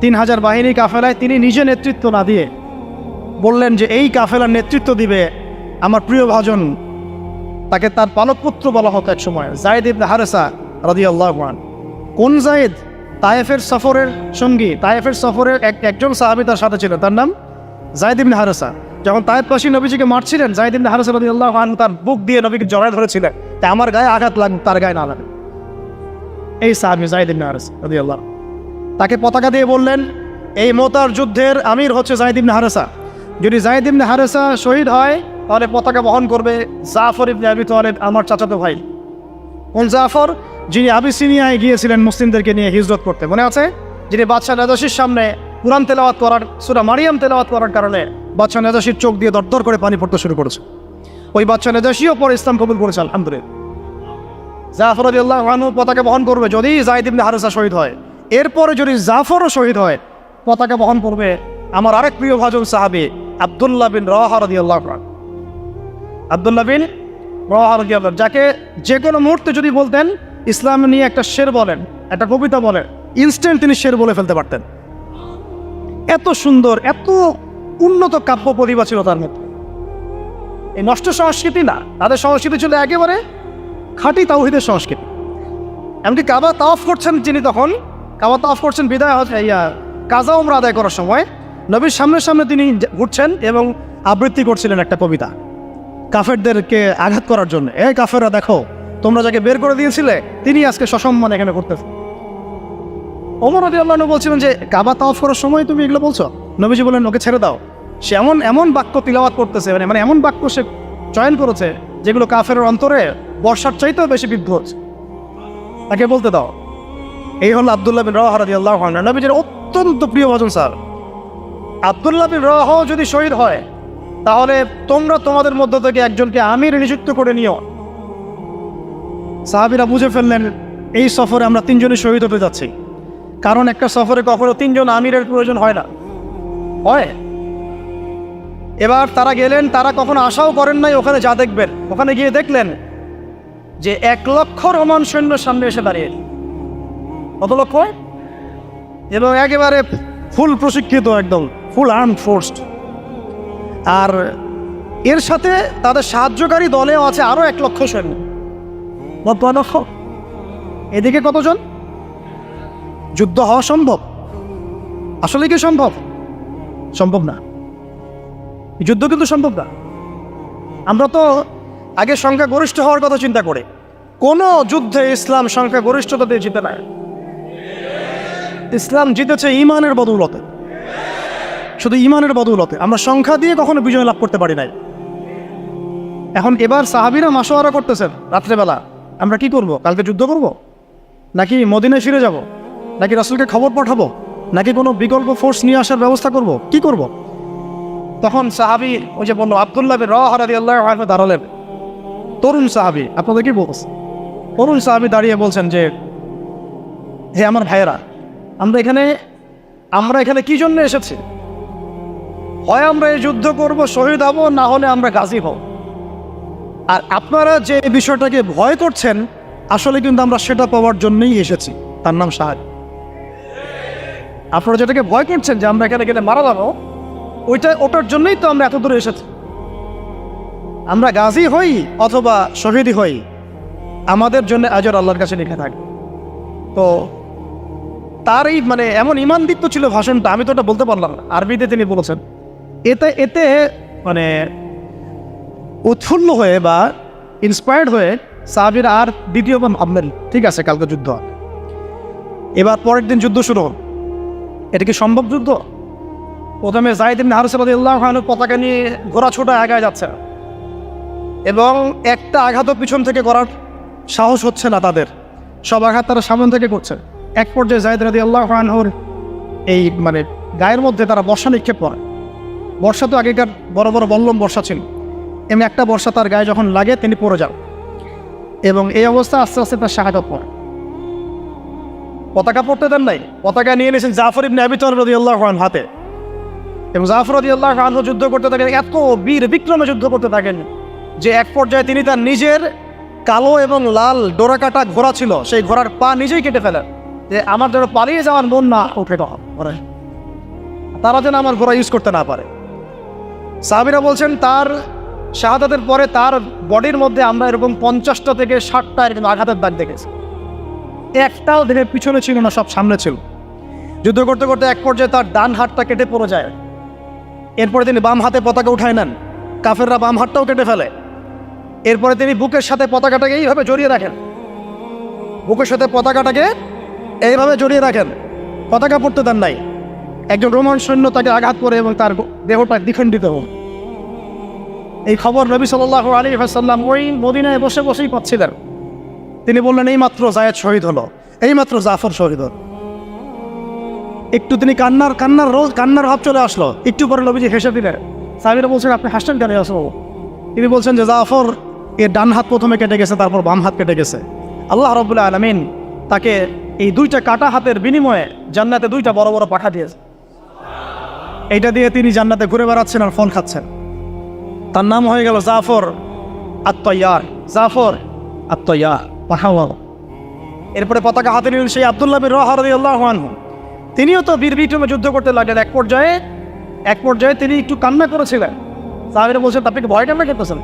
3000 বাহিনী কাফেলায় তিনি নিজে নেতৃত্ব না দিয়ে বললেন যে এই কাফেলার নেতৃত্ব দিবে আমার প্রিয় ভাজন, তাকে তার পালক পুত্র বলা হতো এক সময়, যায়েদ ইবনে হারেসা রাদিয়াল্লাহু আনহু। কোন যায়েদ? তায়েফের সফরের সঙ্গী, তায়েফের সফরের একজন সাহাবী তার সাথে ছিল, তার নাম যায়েদ ইবনে হারেসা। যখন তায়েফবাসী নবীজিকে মারছিলেন, যায়েদ ইবনে হারেসা রাদিয়াল্লাহু আনহু তার বুক দিয়ে নবীকে জড়ায় ধরেছিলেন, তাই আমার গায়ে আঘাত লাগবে, তার গায়ে না লাগে। এই সাহাবী যায়েদ ইবনে হারেসা রাদিয়াল্লাহু, তাকে পতাকা দিয়ে বললেন এই মোতার যুদ্ধের আমির হচ্ছে যায়েদ ইবনে হারেসা। যদি যায়েদ ইবনে হারেসা শহীদ হয় তাহলে পতাকা বহন করবে জাফর ইবনে আবি তালিব, আমার চাচাতো ভাই। কোন জাফর? যিনি আবিসিনিয়ায় গিয়েছিলেন মুসলিমদেরকে নিয়ে হিজরত করতে, মনে আছে? যিনি বাদশাহ নাজাশির সামনে কুরআন তেলাওয়াত করার, সূরা মারিয়াম তেলাওয়াত করার কারণে বাদশাহ নাজাশির চোখ দিয়ে দরদর করে পানি পড়তে শুরু করেছে। ওই বাদশাহ নাজাশিও পরে ইসলাম কবুল করেছে, আলহামদুলিল্লাহ। জাফর রাদিয়াল্লাহু আনহু পতাকা বহন করবে যদি যায়েদ ইবনে হারেসা শহীদ হয়। এরপরে যদি জাফরও শহীদ হয়, পতাকা বহন করবে আমার আরেক প্রিয় ভাজন সাহাবী আব্দুল্লাহ বিন রাওয়াহা রাদিয়াল্লাহু আনহু। আব্দুল্লাহ বিন রাওয়াহা রাদিয়াল্লাহু, যাকে যে কোনো মুহূর্তে যদি বলতেন ইসলাম নিয়ে একটা শের বলেন, একটা কবিতা বলেন, ইনস্ট্যান্ট তিনি শের বলে ফেলতে পারতেন। এত সুন্দর, এত উন্নত কাব্য প্রতিভা ছিল তার মধ্যে। এই নষ্ট সংস্কৃতি না, তাদের সংস্কৃতি ছিল একেবারে খাঁটি তাওহীদের সংস্কৃতি। এমনকি কাবা তাওয়াফ করছেন যিনি, তখন কাবা তাওয়াফ করছেন বিদায় কাজা উমরা আদায় করার সময় নবীর সামনে সামনে তিনি ঘুরছেন এবং আবৃত্তি করছিলেন একটা কবিতা কাফেরদেরকে আঘাত করার জন্য। এই কাফেররা দেখো, তোমরা যাকে বের করে দিয়েছিলে তিনি আজকে সসম্মান এখানে করতেছে। ওমর রাদিয়াল্লাহু আনহু বলছিলেন যে কাবা তাওয়াফ করার সময় তুমি এগুলো বলছো? নবীজি বললেন ওকে ছেড়ে দাও, সে এমন বাক্য তিলাওয়াত করতেছে, মানে এমন বাক্য সে চয়ন করেছে যেগুলো কাফেরের অন্তরে বর্ষার চাইতেও বেশি বিদ্ধ হচ্ছে, তাকে বলতে দাও। এই হলো আব্দুল্লাহ বিন রাওয়াহা রাদিয়াল্লাহু আনহু, নবীজির অত্যন্ত প্রিয় ভাজন স্যার। আব্দুল্লাহ বিন রাওয়াহা যদি শহীদ হয় তাহলে তোমরা তোমাদের মধ্য থেকে একজনকে আমির নিযুক্ত করে নিও। সাহাবীরা বুঝে ফেললেন এই সফরে আমরা 3 জনই শহীদ হতে যাচ্ছি, কারণ একটা সফরে কখনো 3 জন আমিরের প্রয়োজন হয় না, হয়। এবার তারা গেলেন, তারা কখনো আশাও করেন নাই ওখানে যা দেখবেন। ওখানে গিয়ে দেখলেন যে 1 লক্ষ রোমান সৈন্য সামনে এসে দাঁড়িয়ে। কত লক্ষ? এবং একেবারে ফুল প্রশিক্ষিত, একদম ফুল আর্মড ফোর্স। আর এর সাথে তাদের সাহায্যকারী দলেও আছে আরো 1 লক্ষ সৈন্য। এদিকে কতজন? যুদ্ধ হওয়া সম্ভব? আসলে কি সম্ভব? সম্ভব না। যুদ্ধ কিন্তু সম্ভব না। আমরা তো আগে সংখ্যা গরিষ্ঠ হওয়ার কথা চিন্তা করে, কোনো যুদ্ধে ইসলাম সংখ্যা গরিষ্ঠতা দিয়ে জিতে না। ইসলাম জিতেছে ইমানের বদৌলতে, শুধু ইমানের বদৌলতে। আমরা সংখ্যা দিয়ে কখনো বিজয় লাভ করতে পারি নাই। এখন এবার সাহাবীরা মাশওয়ারা করতেছেন রাত্রেবেলা, আমরা কি করব? কালকে যুদ্ধ করব, নাকি মদিনায় ফিরে যাব, নাকি রাসূলকে খবর পাঠাবো, নাকি কোনো বিকল্প ফোর্স নিয়ে আসার ব্যবস্থা করব, কি করব? তখন সাহাবী ওই যে বললো আব্দুল্লাহ বিন রাওয়াহা রাদিয়াল্লাহু আনহু দাঁড়ালেন। তরুণ সাহাবী, আপনাদের কি বলছেন? তরুণ সাহাবী দাঁড়িয়ে বলছেন যে, হে আমার ভাইয়েরা, আমরা এখানে কি জন্য এসেছি? হয় আমরা এই যুদ্ধ করব, শহীদ হব, না হলে আমরা গাজী হব। আর আপনারা যে বিষয়টাকে ভয় করছেন, আসলে কিন্তু আমরা সেটা পাওয়ার জন্যই এসেছি, তার নাম শাহাদাত। আপনারা যেটাকে ভয় করছেন যে আমরা এখানে গেলে মারা যাবো, ওটার জন্যই তো আমরা এত দূরে এসেছি। আমরা গাজী হই অথবা শহীদ হই, আমাদের জন্য আজর আল্লাহর কাছে লিখে থাকে। তো তার এই এমন ঈমানদীপ্ত ছিল ভাষণটা, আমি তো ওটা বলতে পারলাম না, আরবিতে তিনি বলেছেন। এতে উৎফুল্ল হয়ে বা ইন্সপায়ার্ড হয়ে সাহাবীরা আর দ্বিতীয়বার ভাবলেন, ঠিক আছে কালকে যুদ্ধ হবে। এবার পরের দিন যুদ্ধ শুরু হল। এটা কি সম্ভব যুদ্ধ? প্রথমে যায়েদ ইবনে হারিসা রাদিয়াল্লাহু আনহু পতাকা নিয়ে ঘোড়া ছোটা আগায় যাচ্ছে, এবং একটা আঘাতও পিছন থেকে করার সাহস হচ্ছে না তাদের, সব আঘাত তারা সামনে থেকে করছে। এক পর্যায়ে যায়েদ রাদিয়াল্লাহু আনহুর এই গায়ের মধ্যে তারা বর্ষা নিক্ষেপ করে। বর্ষা তো আগেকার বড় বড় বল্লম বর্ষা ছিল, এমনি একটা বর্ষা তার গায়ে যখন লাগে তিনি পড়ে যান, এবং এই অবস্থা আস্তে আস্তে তার শাহাদাত পড়ে। পতাকা পড়তে দেন নাই, পতাকা নিয়ে নিয়েছেন জাফর ইবনে আবি তালিব রাদিয়াল্লাহু আনহু হাতে, এবং জাফর রাদিয়াল্লাহু আনহু যুদ্ধ করতে থাকেন, এত বীর বিক্রমে যুদ্ধ করতে থাকেন যে এক পর্যায়ে তিনি তার নিজের কালো এবং লাল ডোরাকাটা ঘোড়া ছিল, সেই ঘোড়ার পা নিজেই কেটে ফেলেন, যে আমার যেন পালিয়ে যাওয়ার মন না উঠে, তারা যেন আমার ঘোড়া ইউজ করতে না পারে। সাহাবীরা বলছেন তার শাহাদাতের পরে তার বডির মধ্যে আমরা এরকম 50টা থেকে 60টা এরকম আঘাতের দাগ দেখেছি। একটাও দেখে পিছনে ছিল না, সব সামনে ছিল। যুদ্ধ করতে করতে এক পর্যায়ে তার ডান হাতটা কেটে পড়ে যায়। এরপরে তিনি বাম হাতে পতাকা উঠায় নেন, কাফেররা বাম হাতটাও কেটে ফেলে। এরপরে তিনি বুকের সাথে পতাকাটাকে এইভাবে জড়িয়ে রাখেন, বুকের সাথে পতাকাটাকে এইভাবে জড়িয়ে রাখেন, পতাকা পড়তে দেন নাই। একজন রোমান সৈন্য তাকে আঘাত করে এবং তার দেহটা দ্বিখণ্ডিত হল। এই খবর নবী সাল্লাল্লাহু আলাইহি ওয়াসাল্লাম ওই মদিনায় বসে বসেই পাচ্ছিলেন। তিনি বললেন, এইমাত্র যায়েদ শহীদ হলো, এইমাত্র জাফর শহীদ হল। একটু তিনি কান্নার ভাব চলে আসলো। একটু পরে নবীজি হেসে দিলেন। সাহাবীরা বলছেন, আপনি হাসছেন কেন আসবো? তিনি বলছেন যে জাফর এর ডান হাত প্রথমে কেটে গেছে, তারপর বাম হাত কেটে গেছে। আল্লাহ রাব্বুল আলামিন তাকে এই দুইটা কাটা হাতের বিনিময়ে জান্নাতে দুইটা বড় বড় পাখা দিয়েছে। এইটা দিয়ে তিনি জান্নাতে ঘুরে বেড়াচ্ছেন আর ফল খাচ্ছেন। তার নাম হয়ে গেল জাফর আত-তাইয়ার, জাফর আত-তাইয়ার, পাখাওয়াল। এরপরে পতাকা হাতে নিলেন সেই আব্দুল্লাহ বিন রাওয়াহা রাদিয়াল্লাহু আনহু। তিনিও তো বীর বিক্রমে যুদ্ধ করতে লাগলেন। এক পর্যায়ে তিনি একটু কান্না করেছিলেন। সাহাবীরা বলছেন, আপনি কি ভয় কান্না করতেছেন?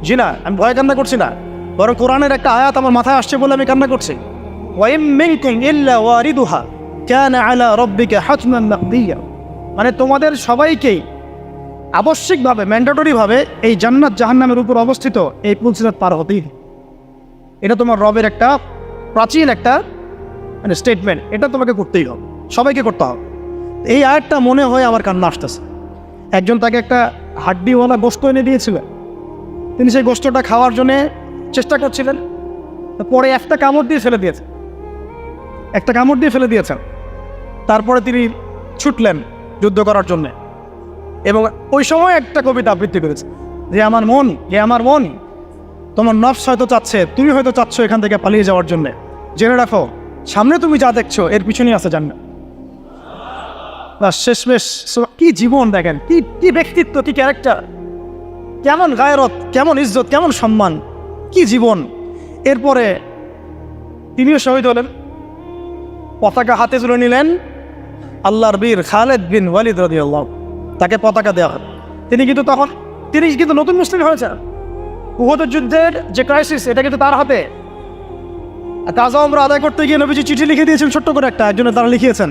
জি না, আমি ভয় কান্না করছি না, বরং কোরআনের একটা আয়াত আমার মাথায় আসছে বলে আমি কান্না করছি। ওয়া ইম মিনকুম ইল্লা ওয়ারিদুহা কানা আলা রাব্বিকা হাতমান মাকদিয়া। তোমাদের সবাইকেই আবশ্যিকভাবে, ম্যান্ডেটরিভাবে এই জান্নাত জাহান্নামের উপর অবস্থিত এই পুলসিরাত পার হতেই। এটা তোমার রবের একটা প্রাচীন একটা স্টেটমেন্ট, এটা তোমাকে করতেই হবে, সবাইকে করতে হবে। এই আয়াতটা মনে হয় আমার কান্না আসতেছে। একজন তাকে একটা হাড্ডিওয়ালা গোশত এনে দিয়েছিলেন, তিনি সেই গোশতটা খাওয়ার জন্যে চেষ্টা করছিলেন, পরে একটা কামড় দিয়ে ফেলে দিয়েছেন। তারপরে তিনি ছুটলেন যুদ্ধ করার জন্যে, এবং ওই সময় একটা কবিতা আবৃত্তি করেছে, যে আমার মন, তোমার নফস হয়তো চাচ্ছে, তুমি হয়তো চাচ্ছ এখান থেকে পালিয়ে যাওয়ার জন্যে, জেনে রাখো সামনে তুমি যা দেখছো এর পিছনেই আছে জান্নাত। শেষমেশ কি জীবন দেখেন, কি ব্যক্তিত্ব, কি ক্যারেক্টার, কেমন গায়রত, কেমন ইজ্জত, কেমন সম্মান, কি জীবন। এরপরে তিনিও শহীদ হলেন। পতাকা হাতে তুলে নিলেন আল্লাহর বীর খালেদ বিন ওয়ালিদ রাদিয়াল্লাহু, তাকে পতাকা দেওয়া হয়। তিনি কিন্তু নতুন মুসলিম হয়েছেন। উহুদের যুদ্ধের যে ক্রাইসিস, এটা কিন্তু তার হাতে। কাজা উমরা আদায় করতে গিয়ে নবীজি চিঠি লিখে দিয়েছেন ছোট্ট করে একটা, একজনের দ্বারা লিখিয়েছেন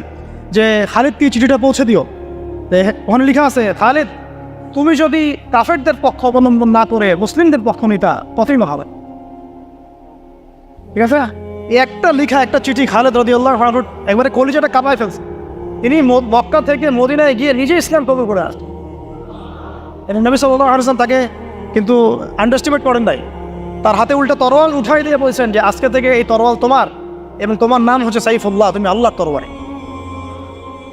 যে খালিদকে চিঠিটা পৌঁছে দিও। ওখানে লেখা আছে, খালিদ তুমি যদি কাফেরদের পক্ষ অবলম্বন না করে মুসলিমদের পক্ষ নিতা কতই না হবে। ঠিক আছে, এই একটা লেখা একটা চিঠি খালিদ রাদিয়াল্লাহু আনহু একবারে কলিজাটা কাঁপায় ফেলছে। তিনি মক্কা থেকে মদিনায় গিয়ে নিজে ইসলাম কবুল করে আসছেন। নবী সাল্লাল্লাহু আলাইহি ওয়াসাল্লাম তাকে কিন্তু আন্ডারস্টিমেট করেন নাই। তার হাতে উল্টা তরোয়াল উঠাই দিয়ে বলছেন যে আজকে থেকে এই তরোয়াল তোমার এবং তোমার নাম হচ্ছে সাইফুল্লাহ, তুমি আল্লাহর তরবারি।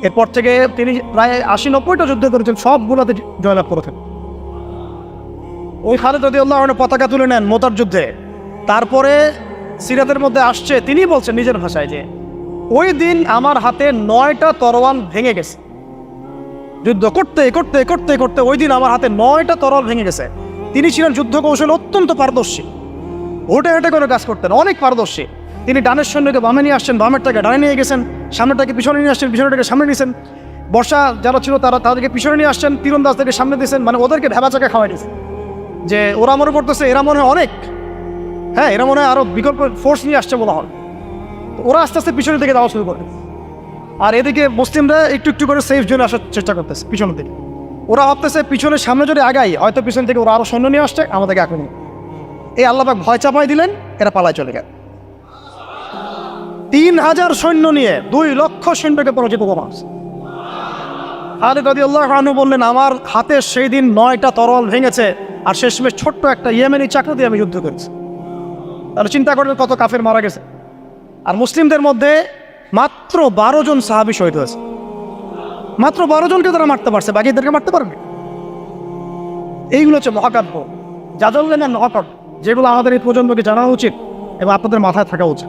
এরপর থেকে তিনি প্রায় 80-90টা যুদ্ধ করেছেন, সবগুলোতে জয়লাভ করেছেন। ওই খালিদ রাদিয়াল্লাহু আনহু পতাকা তুলে নেন মোতার যুদ্ধে। তারপরে সিরাতের মধ্যে আসছে, তিনি বলছেন নিজের ভাষায় যে ওই দিন আমার হাতে 9টা তরোয়াল ভেঙে গেছে। যুদ্ধ করতে করতে করতে করতে ওই দিন আমার হাতে 9টা তরোয়াল ভেঙে গেছে। তিনি ছিলেন যুদ্ধ কৌশলে অত্যন্ত পারদর্শী, হোটে হেঁটে করে কাজ করতেন, অনেক পারদর্শী। তিনি ডানের সৈন্যকে বামে নিয়ে আসছেন, বামেরটাকে ডানে নিয়ে গেছেন, সামনেটাকে পিছনে নিয়ে আসছেন, পিছনেটাকে সামনে নিয়েছেন। বর্ষা যারা ছিল তাদেরকে পিছনে নিয়ে আসছেন, তীরন্দাজদেরকে সামনে দিয়েছেন, মানে ওদেরকে ভেবা চাকা খাওয়াই দিয়েছেন যে ওরা মনে করতেছে এরা মনে হয় অনেক, হ্যাঁ এরা মনে হয় আরও বিকল্প ফোর্স নিয়ে আসছে বলা হয়। ওরা আস্তে আস্তে পিছনের দিকে যাওয়া শুরু করে, আর এদিকে মুসলিমরা একটু একটু করে সেফ জোনে আসার চেষ্টা করতেছে পিছনের দিকে। ওরা ভাবতেছে পিছনের সামনে যদি আগাই হয়তো পিছন থেকে ওরা আরও সৈন্য নিয়ে আসছে, আমাদেরকে আক্রমণ। এই আল্লাহ পাক ভয় চাপাই দিলেন, এরা পালায় চলে গেল। 3000 সৈন্য নিয়ে 2 লক্ষ সৈন্যকে পরাজিত করা হয়েছে। খালিদ রাদিয়াল্লাহু আনহু বললেন আমার হাতে সেই দিন 9টা তরোয়াল ভেঙেছে, আর শেষমেশ ছোট্ট একটা ইয়েমেনি চাকরি দিয়ে আমি যুদ্ধ করেছি। তাহলে চিন্তা করেন কত কাফের মারা গেছে। আর মুসলিমদের মধ্যে মাত্র 12 জন সাহাবী শহীদ হয়েছে। মাত্র 12 জনকে তারা মারতে পারছে, বাকিদেরকে মারতে পারবে। এইগুলো হচ্ছে মহাকাব্য, জাদুল্লাহ মহাকাব্য, যেগুলো আমাদের এই প্রজন্মকে জানা উচিত এবং আপনাদের মাথায় থাকা উচিত।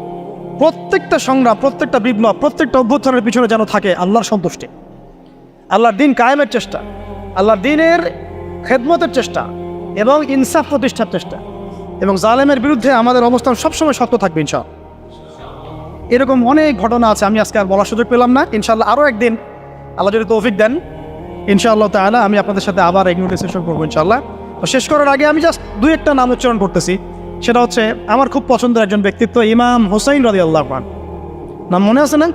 প্রত্যেকটা সংগ্রাম, প্রত্যেকটা বিপ্লব, প্রত্যেকটা অভ্যুত্থানের পিছনে যেন থাকে আল্লাহর সন্তুষ্টি, আল্লাহর দিন কায়েমের চেষ্টা, আল্লাহর দিনের খেদমতের চেষ্টা এবং ইনসাফ প্রতিষ্ঠার চেষ্টা, এবং জালেমের বিরুদ্ধে আমাদের অবস্থান সবসময় শক্ত থাকবে ইনশাআল্লাহ। এরকম অনেক ঘটনা আছে, আমি আজকে আর বলার সুযোগ পেলাম না। ইনশাআল্লাহ আরও একদিন আল্লাহ যদি তৌফিক দেন ইনশাআল্লাহ তাআলা আমি আপনাদের সাথে আবার এগুলো ডিসকাশন করবো ইনশাআল্লাহ। তো শেষ করার আগে আমি জাস্ট 2-1টা নাম উচ্চারণ করতেছি। সেটা হচ্ছে আমার খুব পছন্দের একজন ব্যক্তিত্ব, ইমাম হুসাইন রাদিয়াল্লাহু আনহু। নাম মনে আছে না?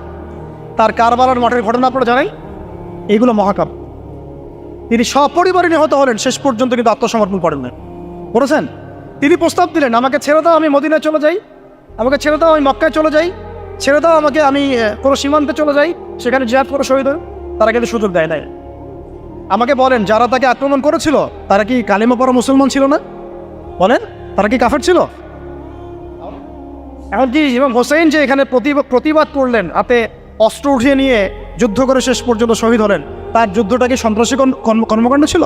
তার কারবালার মাঠের ঘটনা আপনারা জানেন। এইগুলো মহাকাব্য। তিনি সপরিবারে নিহত হলেন, শেষ পর্যন্ত কিন্তু আত্মসমর্পণ করেন না, করেছেন। তিনি প্রস্তাব দিলেন আমাকে ছেড়ে দাও, আমি মদিনায় চলে যাই, আমাকে ছেড়ে দাও, আমি মক্কায় চলে যাই, ছেড়ে দাও আমাকে, আমি কোনো সীমান্তে চলে যাই, সেখানে জিহাদ করে শহীদ হই। তারা কিন্তু সুযোগ দেয় নাই। আমাকে বলেন যারা তাকে আক্রমণ করেছিল তারা কি কালিমা পড়া মুসলমান ছিল না? বলেন তারা কি কাফের ছিল? এখন কি ইমাম হোসেন যে এখানে প্রতিবাদ করলেন, হাতে অস্ত্র উঠিয়ে নিয়ে যুদ্ধ করে শেষ পর্যন্ত শহীদ হলেন, তার যুদ্ধটা কি সন্ত্রাসী কর্মকাণ্ড ছিল?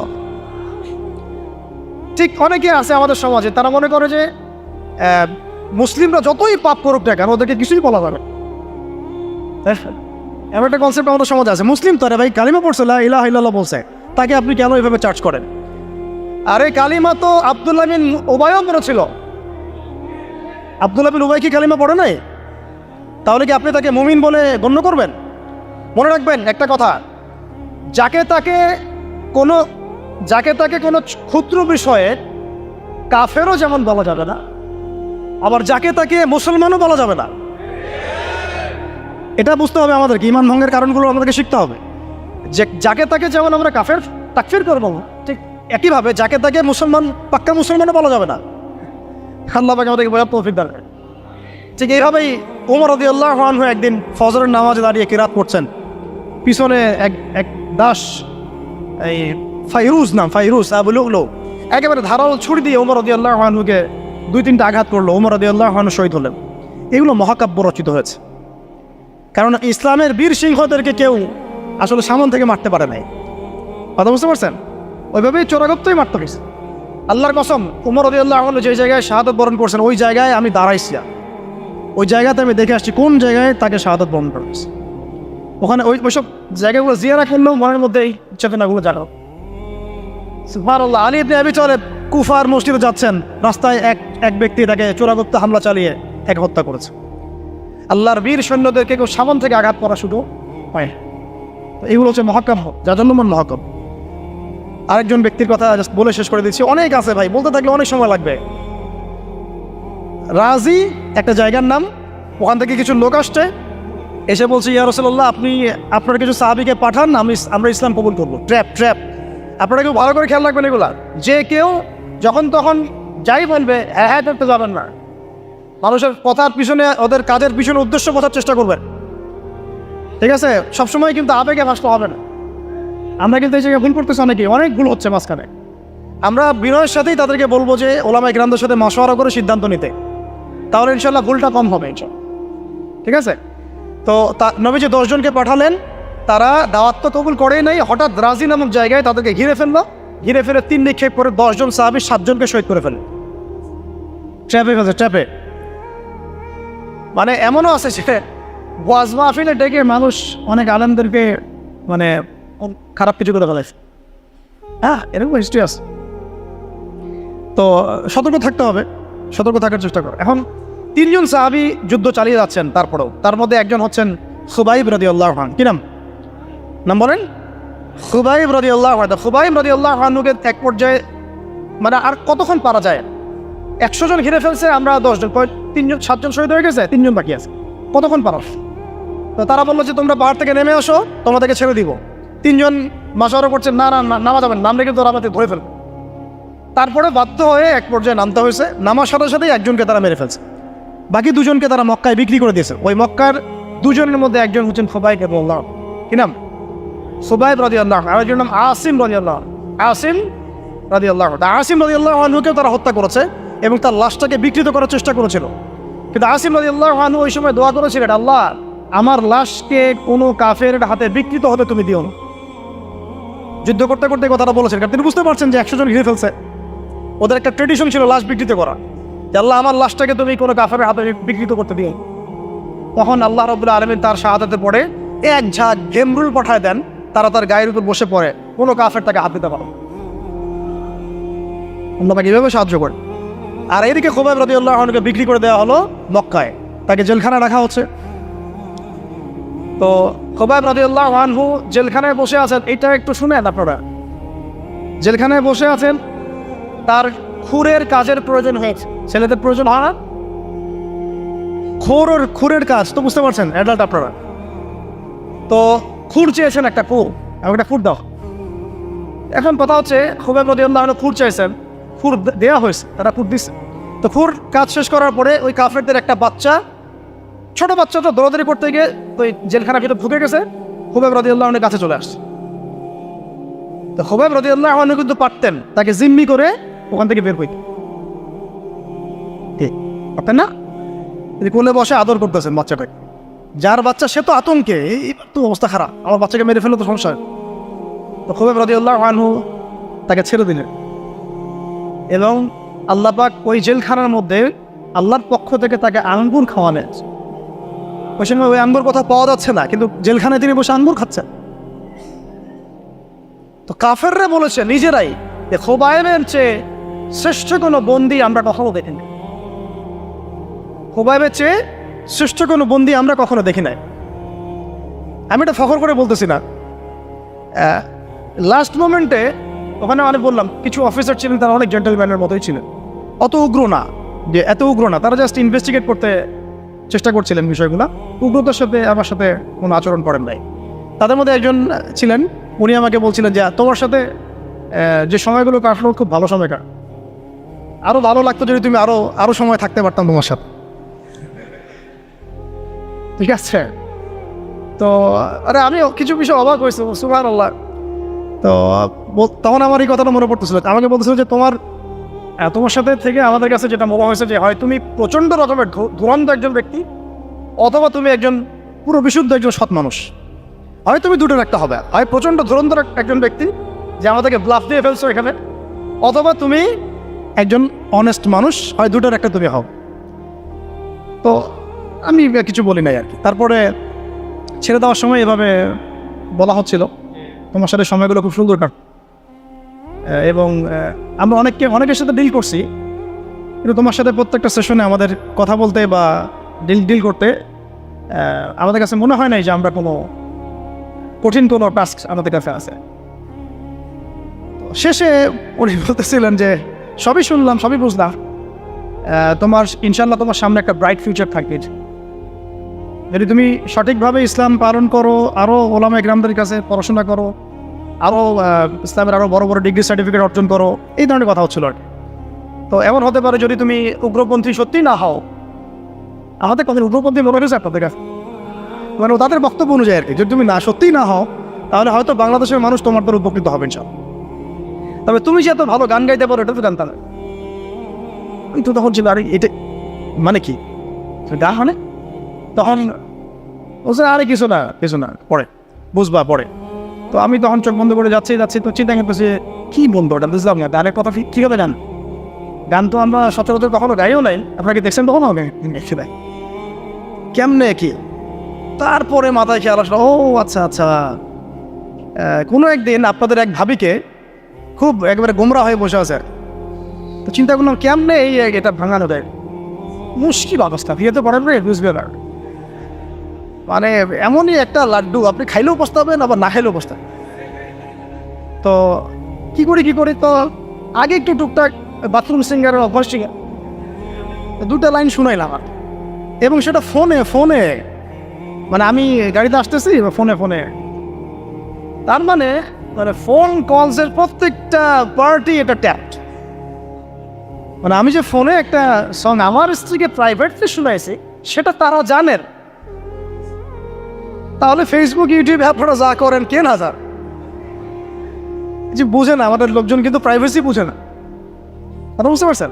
ঠিক অনেকে আছে আমাদের সমাজে, তারা মনে করে যে মুসলিমরা যতই পাপ করুক না কেন ওদেরকে কিছুই বলা যাবে। এমন একটা কনসেপ্ট আমাদের সমাজে আছে, মুসলিম তো রে ভাই, কালিমা পড়ছে, লা ইলাহা ইল্লাল্লাহ বলছে, তাকে আপনি কেন এইভাবে চার্জ করেন? আরে কালিমা তো আব্দুল্লাহ বিন উবাইও পড়েছিল। আব্দুল্লাহ বিন উবাই কি কালিমা পড়ে নাই? তাহলে কি আপনি তাকে মুমিন বলে গণ্য করবেন? মনে রাখবেন একটা কথা, যাকে তাকে কোনো ক্ষুদ্র বিষয়ে কাফেরও যেমন বলা যাবে না, আবার যাকে তাকে মুসলমানও বলা যাবে না। এটা বুঝতে হবে আমাদেরকে, ঈমান ভঙ্গের কারণগুলো আমাদেরকে শিখতে হবে। যে যাকে তাকে যেমন আমরা কাফের তাকফির করবো, ঠিক একইভাবে যাকে তাকে মুসলমান পাক্কা মুসলমানও বলা যাবে না। আল্লাহ পাক আমাদেরকে বোঝার তৌফিক দান করেন। ঠিক এইভাবেই ওমর রাদিয়াল্লাহু আনহু একদিন ফজরের নামাজে দাঁড়িয়ে কিরাত পড়ছেন, পিছনে এক দাস, এই ফাইরুজ আবু লুলু একেবারে ধারালো ছুরি দিয়ে ওমর রাদিয়াল্লাহু আনহুকে 2-3টা আঘাত করলো। ওমর রাদিয়াল্লাহু আনহু শহীদ হলেন। এগুলো মহাকাব্য রচিত হয়েছে, কারণ ইসলামের বীর সিংহদেরকে কেউ আসলে সামন থেকে মারতে পারে নাই। কথা বুঝতে পারছেন? ওইভাবেই চোরাগপ্তই মারতে গেছে। আল্লাহর কসম, ওমর রাদিয়াল্লাহু আনহু যে জায়গায় শাহাদত বরণ করছেন ওই জায়গায় আমি দাঁড়াইছি, ওই জায়গাতে আমি দেখে আসছি কোন জায়গায় তাকে শাহাদত বরণ করেছে। ওখানে ওইসব জায়গাগুলো জিয়ারা করলেও মনের মধ্যে এই চেতনাগুলো জাগাও। সুবহানাল্লাহ। আলী ইবনে আবি তালেব কুফার মসজিদে যাচ্ছেন, রাস্তায় এক ব্যক্তি তাকে চোরাগপ্ত হামলা চালিয়ে তাকে হত্যা করেছে। আল্লাহর বীর সৈন্যদেরকে কেউ সামন থেকে আঘাত করা শুধু হয়। এইগুলো হচ্ছে মহাকাব্য, যার জন্য মহাকাব্য। আরেকজন ব্যক্তির কথা বলে শেষ করে দিচ্ছি, অনেক আছে ভাই, বলতে থাকলে অনেক সময় লাগবে। রাজি একটা জায়গার নাম, ওখান থেকে কিছু লোক আসছে, এসে বলছে ইয়া রাসূলুল্লাহ, আপনি আপনার কিছু সাহাবীকে পাঠান, আমরা ইসলাম কবুল করবো। ট্র্যাপ। আপনারা কেউ ভালো করে খেয়াল রাখবেন এগুলা, যে কেউ যখন তখন যাই বলবে হ্যাঁ করতে যাবেন না। মানুষের কথার পিছনে, ওদের কাজের পিছনে উদ্দেশ্য বোঝার চেষ্টা করবেন, ঠিক আছে? সবসময় কিন্তু আবেগে ভাসতে হবে না। আমরা কিন্তু এই জায়গায় ভুল করতেছি, অনেক ভুল হচ্ছে মাঝখানে। আমরা বিনয়ের সাথেই তাদেরকে বলবো যে ওলামায়ে কেরামদের সাথে মাশওয়ারা করে সিদ্ধান্ত নিতে, তাহলে ইনশাল্লাহ ভুলটা কম হবে ইনশাল্লাহ, ঠিক আছে? তো নবীজি 10 জনকে পাঠালেন, তারা দাওয়াত তো কবুল করেই নাই। হঠাৎ রাজি নামক জায়গায় তাদেরকে ঘিরে ফেলে 3 নিক্ষেপ করে 10 জন সাহাবী 7 জনকে শহীদ করে ফেললেন। ট্র্যাপে। মানে এমনও আছে যে ওয়াজ মাহফিলে ডেকে মানুষ অনেক আলেমদেরকে মানে খারাপ কিছু করে ফেলেছে। হ্যাঁ, এরকম হিস্ট্রি আছে। তো সতর্ক থাকতে হবে, সতর্ক থাকার চেষ্টা করো। এখন 3 জন সাহাবী যুদ্ধ চালিয়ে যাচ্ছেন, তারপরেও তার মধ্যে একজন হচ্ছেন খুবাইব রাদিয়াল্লাহু আনহু। কি নাম বলেন? খুবাইব রাদিয়াল্লাহু আনহু। খুবাইব রাদিয়াল্লাহু আনহুকে এক পর্যায়ে মানে আর কতক্ষণ পারা যায়, 100 জন ঘিরে ফেলছে, আমরা 10 জন, 3 জন 7 জন শহীদ হয়ে গেছে, 3 জন বাকি আছে, কতক্ষণ পারো? তো তারা বললো যে তোমরা পাহাড় থেকে নেমে আসো, তোমাদেরকে ছেড়ে দিব। 3 জন মাশওয়ারা করছে, না নামা যাবেন, নামলে কিন্তু ওরা আমাদের ধরে ফেলবে। তারপরে বাধ্য হয়ে এক পর্যায়ে নামতে হয়েছে। নামার সাথে সাথেই একজনকে তারা মেরে ফেলছে, বাকি 2 জনকে তারা মক্কায় বিক্রি করে দিয়েছে। ওই মক্কার 2 জনের মধ্যে একজন হচ্ছেন খুবাইব রাদিয়াল্লাহু। কি নাম? খুবাইব রাদিয়াল্লাহু। আর একজনের নাম আসিম রাদিয়াল্লাহু। আসিম রাদিয়াল্লাহু আনহুকে তারা হত্যা করেছে এবং তার লাশটাকে বিকৃত করার চেষ্টা করেছিল। কিন্তু আসিম রাদিয়াল্লাহু আনহু ওই সময় দোয়া করেছিলেন, আল্লাহ আমার লাশকে কোনো কাফের হাতে বিকৃত হতে তুমি দিও না। যুদ্ধ করতে করতে কথাটা বলেছেন, কারণ তিনি বুঝতে পারছেন যে 100 জন ঘিরে ফেলছে। ওদের একটা ট্রেডিশন ছিল লাশ বিকৃত করা, যে আল্লাহ আমার লাশটাকে তুমি কোনো কাফের হাতে বিকৃত করতে দিও। তখন আল্লাহ রাব্বুল আলামিন তার শাহাদাতে পড়ে এক ঝাঁক ঘেমরুল পাঠায় দেন, তারা তার গায়ের উপর বসে পড়ে, কোনো কাফের তাকে হাত দিতে পারো। আল্লাহ তাকে এভাবে সাহায্য করে। আর এদিকে খুবাইব রাদিয়াল্লাহু আনহুকে বিক্রি করে দেওয়া হলো মক্কায়, তাকে জেলখানায় রাখা হচ্ছে। তো খুবাইব রাদিয়াল্লাহু আনহু জেলখানায় বসে আছেন, এটা একটু শুনেন আপনারা। জেলখানায় বসে আছেন, তার খুরের কাজের প্রয়োজন হয়েছে। ছেলেদের প্রয়োজন হয় না? খুরের কাজ তো বুঝতে পারছেন, অ্যাডাল্ট আপনারা। তো খুর চেয়েছেন, একটা খুর, আমাকে একটা খুর দাও। এখন কথা হচ্ছে খুবাইব রাদিয়াল্লাহু আনহু খুর চাইছেন, খুর দেওয়া হয়েছে, তারা খুর দিচ্ছে। তো খুর কাজ শেষ করার পরে ওই কাফেরদের একটা বাচ্চা, ছোট বাচ্চাটা দৌড়াদৌড়ি করতে গিয়ে ওই জেলখানার ভিতরে ঢুকে গেছে, খুবাইব রাদিয়াল্লাহু আনহুর কাছে চলে আসছে। তো খুবাইব রাদিয়াল্লাহু আনহু কিন্তু পারতেন তাকে জিম্মি করে ওখান থেকে বের হইতে, পারতেন না? কোলে বসে আদর করতেছেন বাচ্চাটাকে, যার বাচ্চা সে তো আতঙ্কে, এই তো অবস্থা খারাপ, আমার বাচ্চাকে মেরে ফেলে তো সমস্যা। তো খুবাইব রাদিয়াল্লাহু আনহু তাকে ছেড়ে দিলেন এবং আল্লাহ পাক ওই জেলখানার মধ্যে আল্লাহর পক্ষ থেকে তাকে আঙ্গুর খাওয়ালেন। ওই সময় ওই আঙ্গুর কথা পাওয়া যাচ্ছে না, কিন্তু জেলখানায় তিনি বসে আঙ্গুর খাচ্ছেন। তো কাফেররা বলেছে নিজেরাই যে খুবাইবের চেয়ে শ্রেষ্ঠ কোনো বন্দী আমরা কখনো দেখিনি। খুবাইবের চেয়ে শ্রেষ্ঠ কোনো বন্দী আমরা কখনো দেখি নাই। আমি এটা ফখর করে বলতেছি না। লাস্ট মোমেন্টে ওখানে অনেক বললাম, কিছু অফিসার ছিলেন, তারা অনেক জেন্টলম্যানের মতোই ছিলেন, অত উগ্র না, যে এত উগ্র না, তারা জাস্ট ইনভেস্টিগেট করতে চেষ্টা করছিলেন বিষয়গুলো। উগ্রতার সাথে আমার সাথে কোনো আচরণ করেন নাই। তাদের মধ্যে একজন ছিলেন, উনি আমাকে বলছিলেন যে তোমার সাথে যে সময়গুলো কাটলো খুব ভালো সময় কাট, আরও ভালো লাগতো যদি তুমি আরও সময় থাকতে পারতাম তোমার সাথে, ঠিক আছে? তো আরে আমি কিছু বিষয় অবাক হয়েছি, সুবহানাল্লাহ। তো তখন আমার এই কথাটা মনে পড়তেছিল, আমাকে বলতেছিল যে তোমার সাথে থেকে আমাদের কাছে যেটা মনে হয়েছে যে হয় তুমি প্রচণ্ড রকমের দুরন্ত একজন ব্যক্তি, অথবা তুমি একজন পুরো বিশুদ্ধ একজন সৎ মানুষ। হয় তুমি দুটোর একটা হবে, হয় প্রচণ্ড দুরন্ত একজন ব্যক্তি যে আমাদেরকে ব্লাফ দিয়ে ফেলছো এখানে, অথবা তুমি একজন অনেস্ট মানুষ, হয় দুটোর একটা তুমি হও। তো আমি কিছু বলি নাই আর কি। তারপরে ছেড়ে দেওয়ার সময় এভাবে বলা হচ্ছিল, তোমার সাথে সময়গুলো খুব সুন্দর কাট, এবং আমরা অনেকের সাথে ডিল করছি, কিন্তু তোমার সাথে প্রত্যেকটা সেশনে আমাদের কথা বলতে বা ডিল করতে আমাদের কাছে মনে হয় নাই যে আমরা কোনো কঠিন কোনো টাস্ক আমাদের কাছে আছে। শেষে উনি বলতেছিলেন যে সবই শুনলাম, সবই বুঝলাম, তোমার ইনশাল্লাহ তোমার সামনে একটা ব্রাইট ফিউচার থাকবে, যদি তুমি সঠিকভাবে ইসলাম পালন করো, আরও ওলামা ইকরামদের কাছে পড়াশোনা করো, আরও ইসলামের আরও বড় বড় ডিগ্রি সার্টিফিকেট অর্জন করো, এই ধরনের কথা হচ্ছিল আর কি। তো এমন হতে পারে যদি তুমি উগ্রপন্থী সত্যিই না হও, আমাদের কথা উগ্রপন্থী মনে হয়েছে আপনাদের কাছে, মানে তাদের বক্তব্য অনুযায়ী আর কি, যদি তুমি সত্যিই না হও তাহলে হয়তো বাংলাদেশের মানুষ তোমার দ্বারা উপকৃত হবে ইনশাআল্লাহ। তবে তুমি যে এত ভালো গান গাইতে পারো এটা তো জানতাম না। ওই তো তখন ছিল আরে এটা মানে কি গা মানে, তখন বলছে আরে কিছু না পরে বুঝবা পরে। তো আমি তখন চোখ বন্ধ করে যাচ্ছি তো চিন্তা করতেছি কি বন্ধু ওটা বুঝলাম না, আরেক কথা ঠিক হবে গান, গান তো আমরা সচরাচর কখনো গাইও নাই, আপনারা কি দেখছেন কখনো দেখছি নাই কেমনে কি। তারপরে মাথায় খেয়াল আসলো, ও আচ্ছা কোনো একদিন আপনাদের এক ভাবিকে খুব একেবারে গোমরা হয়ে বসে আছে, তো চিন্তা করলাম কেমনে এটা ভাঙানো দেয়, মুশকিল অবস্থা, বিয়েতে পড়ার পরে বুঝবে না, মানে এমনই একটা লাড্ডু আপনি খাইলেও পস্তাবেন আবার না খাইলেও পস্তাবেন। তো কি করি তো আগে একটু টুকটাক বাথরুম সিঙ্গারের অভ্যাস সিঙ্গার দুটা লাইন শুনাইলাম আর, এবং সেটা ফোনে মানে আমি গাড়িতে আসতেছি ফোনে, তার মানে ফোন কলসের প্রত্যেকটা পার্টি এটা ট্যাপড। মানে আমি যে ফোনে একটা সং আমার স্ত্রীকে প্রাইভেটলি শুনাইছি সেটা তারা জানেন, তাহলে ফেসবুক ইউটিউব আপনারা যা করেন কে না যান, যে বুঝে না আমাদের লোকজন কিন্তু প্রাইভেসি বুঝে না, আপনারা বুঝতে পারছেন।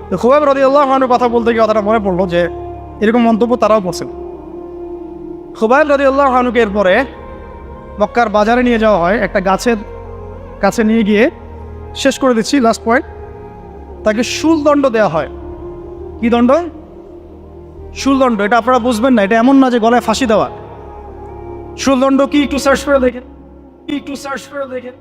তো খুবাইব রাদিয়াল্লাহু আনহুর কথা বলতে গিয়ে কথাটা মনে পড়লো যে এরকম মন্তব্য তারাও করছেন। খুবাইব রাদিয়াল্লাহু আনহুকে এরপরে মক্কার বাজারে নিয়ে যাওয়া হয়, একটা গাছের কাছে নিয়ে গিয়ে, শেষ করে দিচ্ছি লাস্ট পয়েন্ট, তাকে শুলদণ্ড দেওয়া হয়। কি দণ্ড? শুলদণ্ড। এটা আপনারা বুঝবেন না, এটা এমন না যে গলায় ফাঁসি দেওয়া। শুলদণ্ড কি একটু সার্চ করে দেখেন।